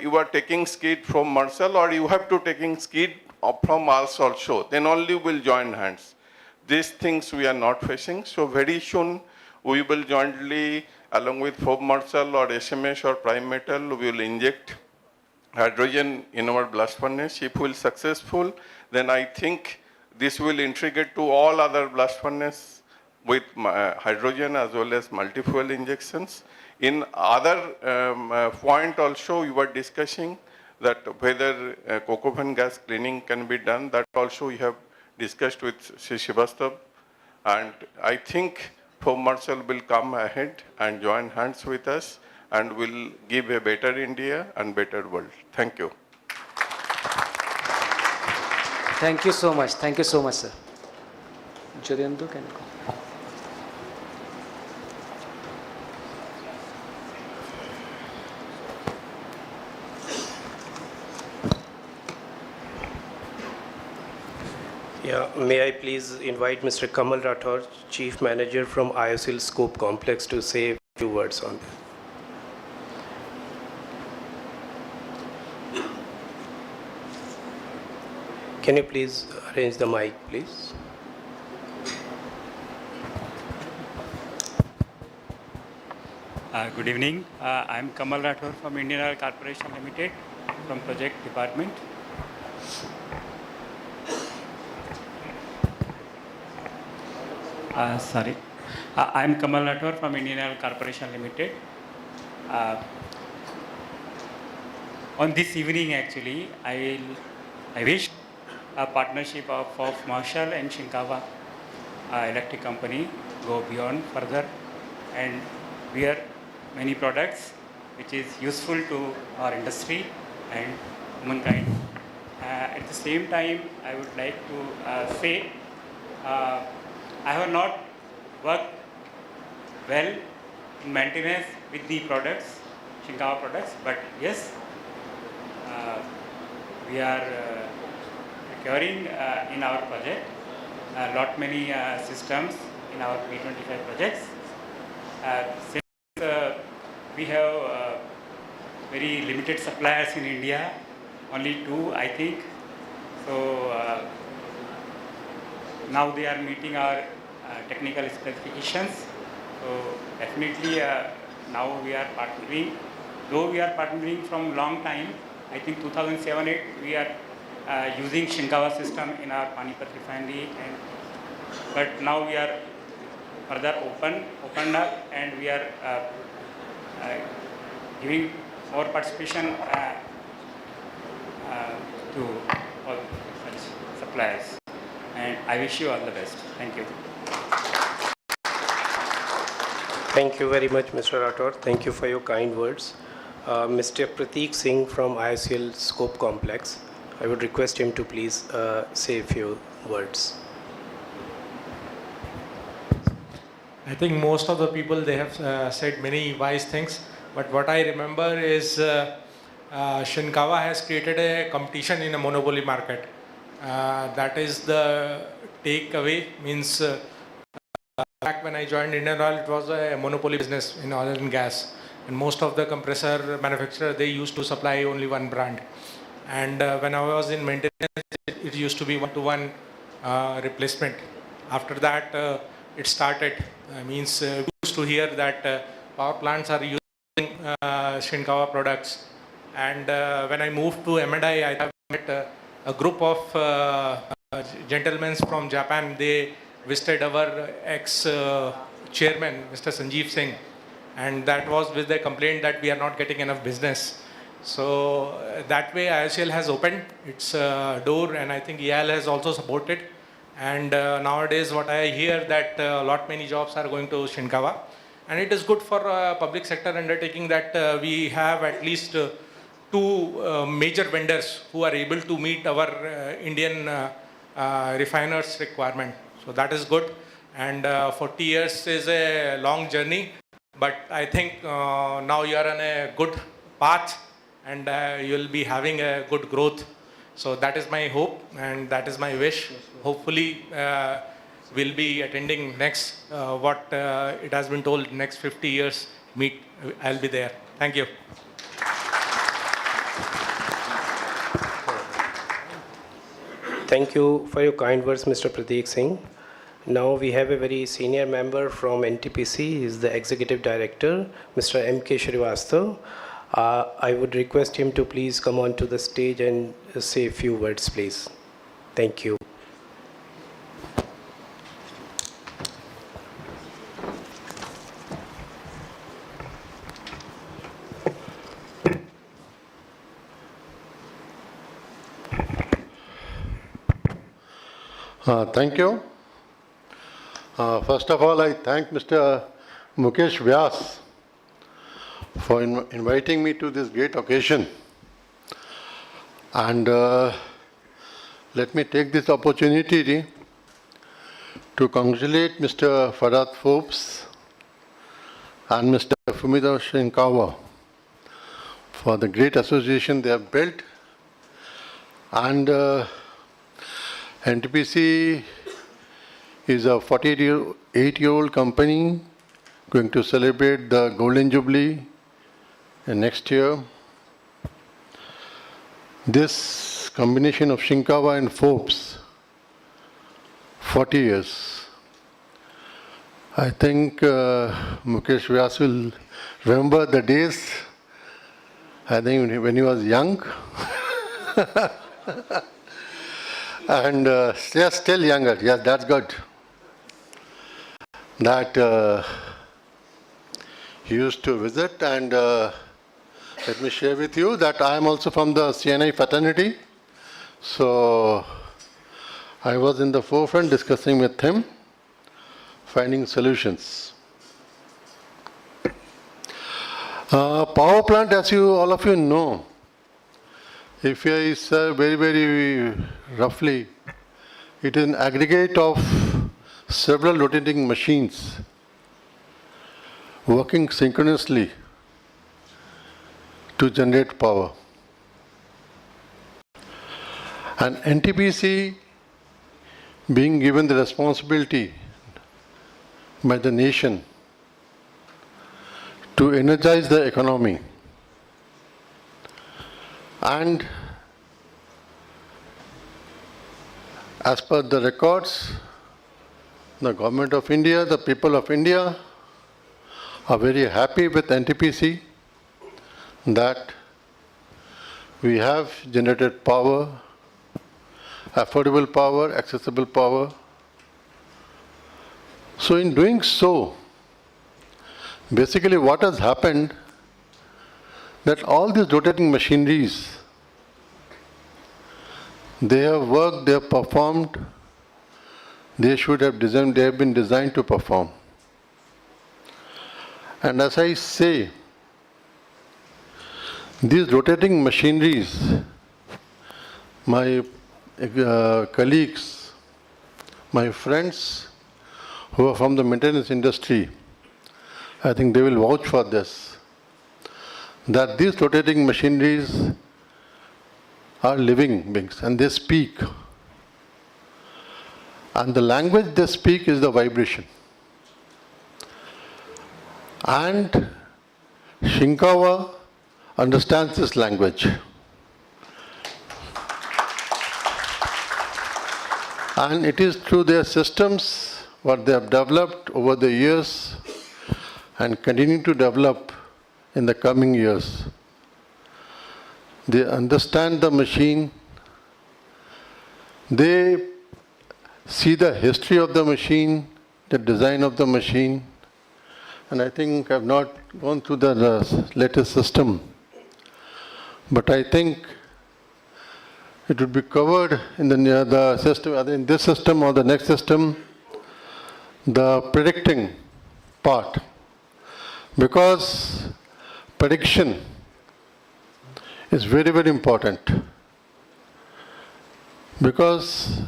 you are taking skid from Marshall or you have to taking skid from us also, then only we'll join hands. These things we are not facing, so very soon we will jointly, along with Forbes Marshall or SMS or Prime Metal, we will inject hydrogen in our blast furnace. If we are successful, then I think this will integrate to all other blast furnace with hydrogen as well as multi-fuel injections. In other point also, we were discussing that whether coke oven gas cleaning can be done. That also we have discussed with Sri Srivastava. And I think Forbes Marshall will come ahead and join hands with us and will give a better India and better world. Thank you. Thank you so much. Thank you so much, sir. Jodhendu, can you go? Yeah, may I please invite Mr. Kamal Rathore, Chief Manager from IOCL Scope Complex, to say a few words on this. Can you please arrange the mic, please? Good evening. I'm Kamal Rathore from Indian Oil Corporation Limited, from Project Department. I'm Kamal Rathore from Indian Oil Corporation Limited. On this evening, actually, I wish a partnership of Forbes Marshall and Shinkawa electric company go beyond further, and we are many products which is useful to our industry and humankind. At the same time, I would like to say I have not worked well in maintenance with the products, Shinkawa products, but yes, we are recovering in our project. Lot many systems in our P25 projects. Since we have very limited suppliers in India, only 2 I think. So now they are meeting our technical specifications. So definitely now we are partnering. Though we are partnering from long time, I think 2007-8 we are using Shinkawa system in our Panipat refinery, but now we are further opened up, and we are giving more participation to all such suppliers. And I wish you all the best. Thank you. Thank you very much, Mr. Rathore. Thank you for your kind words. Mr. Prateek Singh from ISL Scope Complex. I would request him to please say a few words. I think most of the people, they have said many wise things, but what I remember is Shinkawa has created a competition in a monopoly market. That is the takeaway, means back when I joined Indian Oil, it was a monopoly business in oil and gas, and most of the compressor manufacturers, they used to supply only one brand. And when I was in maintenance, it used to be one-to-one replacement. After that, it started. Means we used to hear that power plants are using Shinkawa products. And when I moved to M&I, I have met a group of gentlemen from Japan. They visited our ex-chairman, Mr. Sanjeev Singh, and that was with the complaint that we are not getting enough business. So that way IOCL has opened its door, and I think EIL has also supported. And nowadays what I hear that lot many jobs are going to Shinkawa, and it is good for public sector undertaking that we have at least 2 major vendors who are able to meet our Indian refiners requirement. So that is good, and 40 years is a long journey, but I think now you are on a good path, and you will be having a good growth. So that is my hope, and that is my wish. Hopefully we'll be attending next, what it has been told, next 50 years meet, I'll be there. Thank you. Thank you for your kind words, Mr. Prateek Singh. Now we have a very senior member from NTPC. He is the Executive Director, Mr. M.K. Shrivastava. I would request him to please come on to the stage and say a few words, please. Thank you. Thank you. First of all, I thank Mr. Mukesh Vyas for inviting me to this great occasion. And let me take this opportunity to congratulate Mr. Farhad Forbes and Mr. Fumito Shinkawa for the great association they have built. And NTPC is a 48-year-old company going to celebrate the Golden Jubilee next year. This combination of Shinkawa and Forbes, 40 years. I think Mukesh Vyas will remember the days, I think when he was young. And still younger, yes, that's good. That he used to visit, and let me share with you that I am also from the CNI fraternity. So I was in the forefront discussing with him, finding solutions. Power plant, as all of you know, if I say very roughly, it is an aggregate of several rotating machines working synchronously to generate power. And NTPC being given the responsibility by the nation to energize the economy, and as per the records, the government of India, the people of India are very happy with NTPC that we have generated power, affordable power, accessible power. So in doing so, basically what has happened, that all these rotating machineries, they have worked, they have performed, they should have designed, they have been designed to perform. And as I say, these rotating machineries, my colleagues, my friends who are from the maintenance industry, I think they will vouch for this, that these rotating machineries are living beings and they speak. And the language they speak is the vibration. And Shinkawa understands this language. And it is through their systems, what they have developed over the years and continue to develop in the coming years. They understand the machine. They see the history of the machine, the design of the machine. And I think I've not gone through the latest system, but I think it would be covered in the system, either in this system or the next system, the predicting part. Because prediction is very important. Because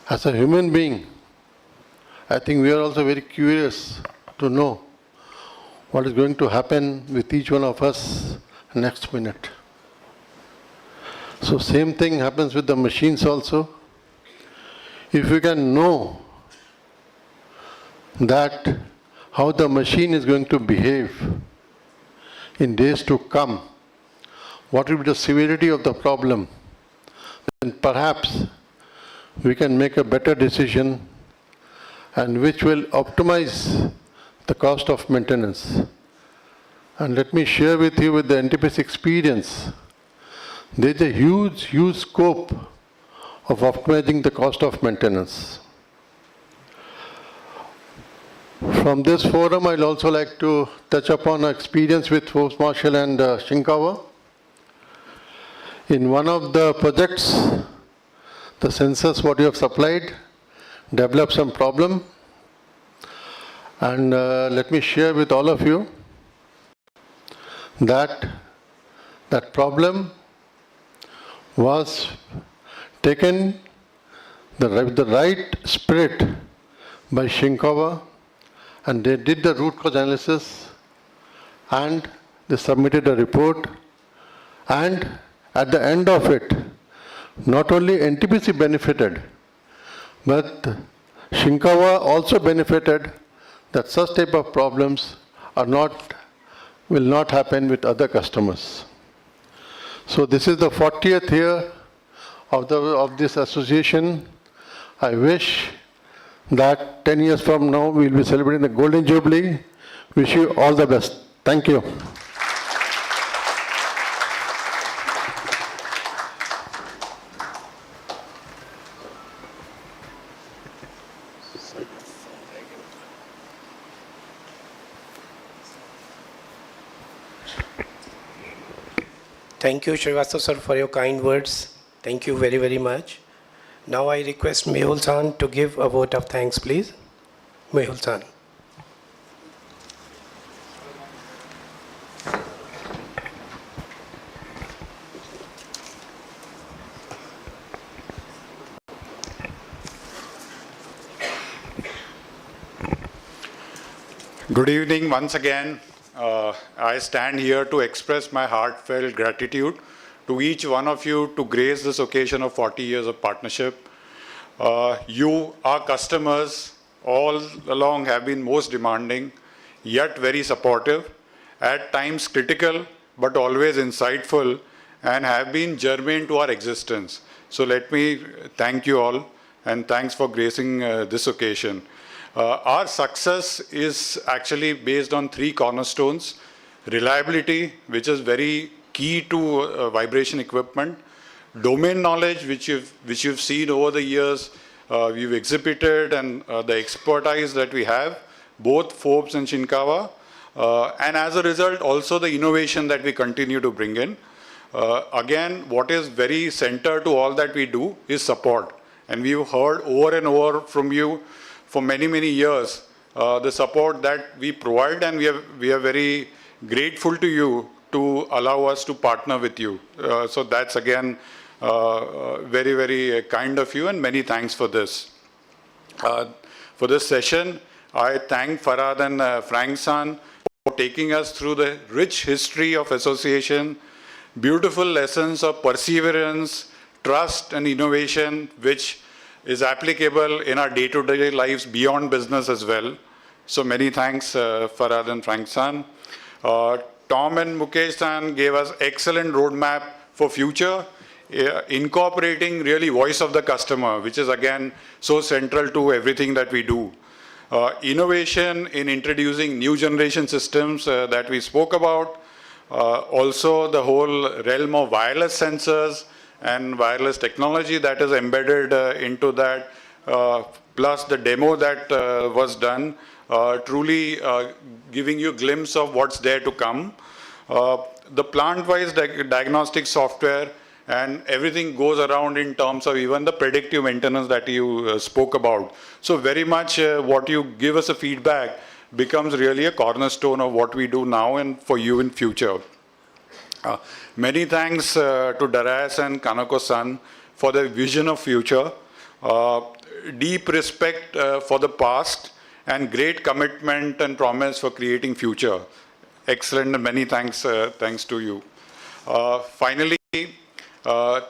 as a human being, I think we are also very curious to know what is going to happen with each one of us next minute. So same thing happens with the machines also. If you can know that how the machine is going to behave in days to come, what will be the severity of the problem, then perhaps we can make a better decision and which will optimize the cost of maintenance. And let me share with you with the NTPC experience. There is a huge scope of optimizing the cost of maintenance. From this forum, I'll also like to touch upon our experience with Forbes Marshall and Shinkawa. In one of the projects, the sensors what you have supplied developed some problem. And let me share with all of you that problem was taken with the right spirit by Shinkawa, and they did the root cause analysis and they submitted a report, and at the end of it, not only NTPC benefited, but Shinkawa also benefited that such type of problems will not happen with other customers. So this is the 40th year of this association. I wish that 10 years from now we will be celebrating the Golden Jubilee. Wish you all the best. Thank you. Thank you, Srivastava sir, for your kind words. Thank you very much. Now I request Mehul-san to give a vote of thanks, please. Mehul-san. Good evening once again. I stand here to express my heartfelt gratitude to each one of you to grace this occasion of 40 years of partnership. You, our customers, all along have been most demanding, yet very supportive, at times critical, but always insightful, and have been germane to our existence. So let me thank you all, and thanks for gracing this occasion. Our success is actually based on 3 cornerstones: reliability, which is very key to vibration equipment; domain knowledge, which you've seen over the years, we've exhibited, and the expertise that we have, both Forbes and Shinkawa, and as a result, also the innovation that we continue to bring in. Again, what is very center to all that we do is support, and we've heard over and over from you for many, many years, the support that we provide, and we are very grateful to you to allow us to partner with you. So that's again very, very kind of you, and many thanks for this. For this session, I thank Farhad and Frank-san for taking us through the rich history of association, beautiful lessons of perseverance, trust, and innovation, which is applicable in our day-to-day lives beyond business as well. So many thanks, Farhad and Frank-san. Tom and Mukesh-san gave us excellent roadmap for future, incorporating really voice of the customer, which is again so central to everything that we do. Innovation in introducing new generation systems that we spoke about. Also the whole realm of wireless sensors and wireless technology that is embedded into that, plus the demo that was done, truly giving you a glimpse of what's there to come. The plant-wise diagnostic software and everything goes around in terms of even the predictive maintenance that you spoke about. So very much what you give us a feedback becomes really a cornerstone of what we do now and for you in future. Many thanks to Darius and Kanako-san for their vision of future, deep respect for the past, and great commitment and promise for creating future. Excellent, and many thanks to you. Finally,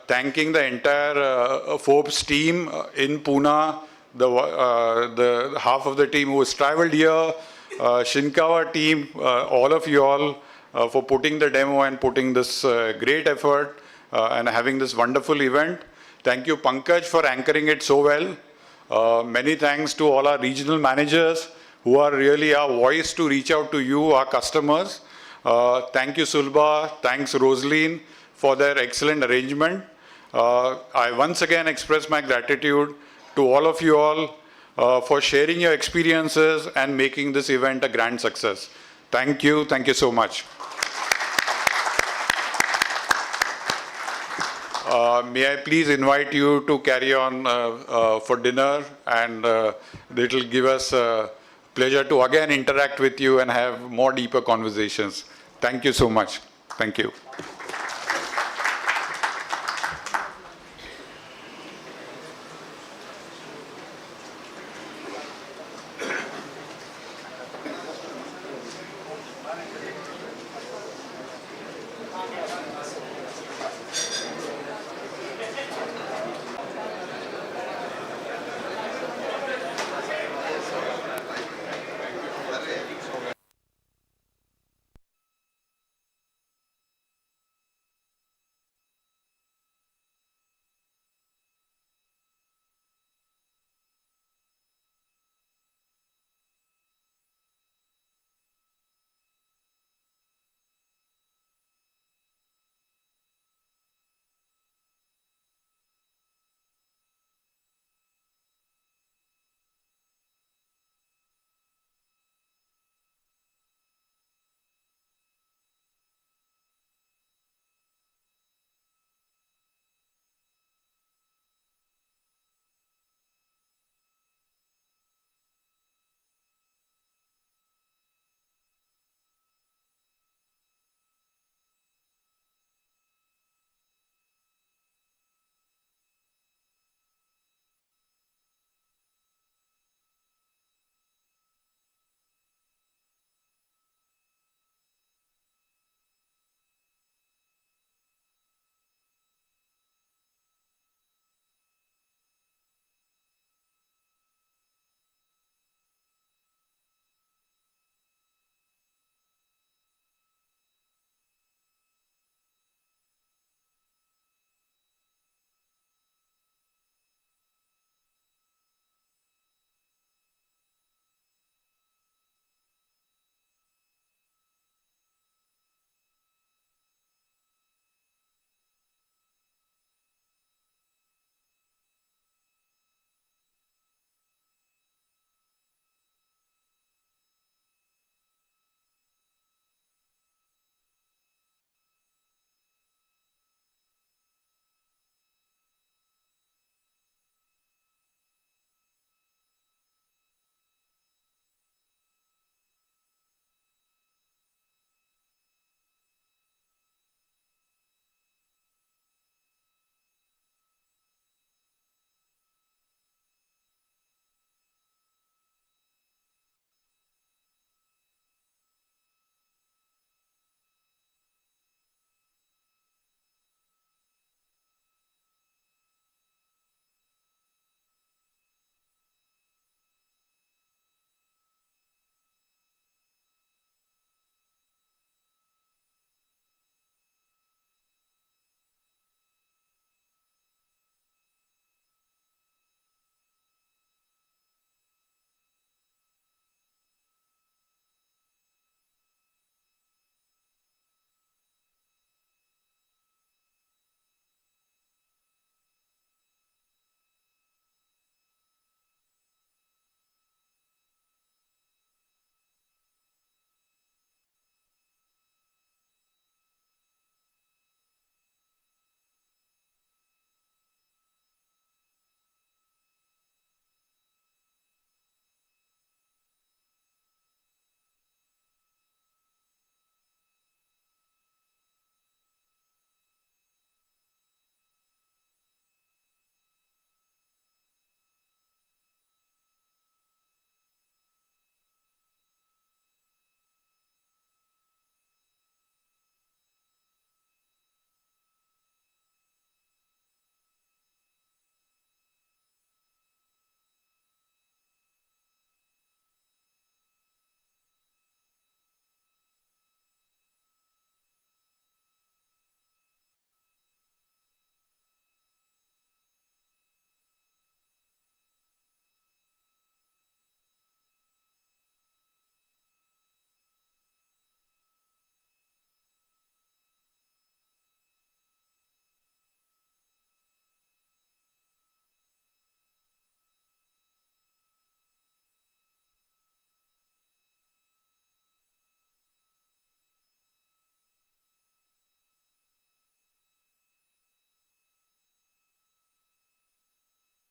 thanking the entire Forbes team in Pune, the half of the team who has traveled here, Shinkawa team, all of you all, for putting the demo and putting this great effort and having this wonderful event. Thank you, Pankaj, for anchoring it so well. Many thanks to all our regional managers who are really our voice to reach out to you, our customers. Thank you, Sulba. Thanks, Rosaline, for their excellent arrangement. I once again express my gratitude to all of you all for sharing your experiences and making this event a grand success. Thank you so much. May I please invite you to carry on for dinner, and it will give us pleasure to again interact with you and have more deeper conversations. Thank you so much. Thank you.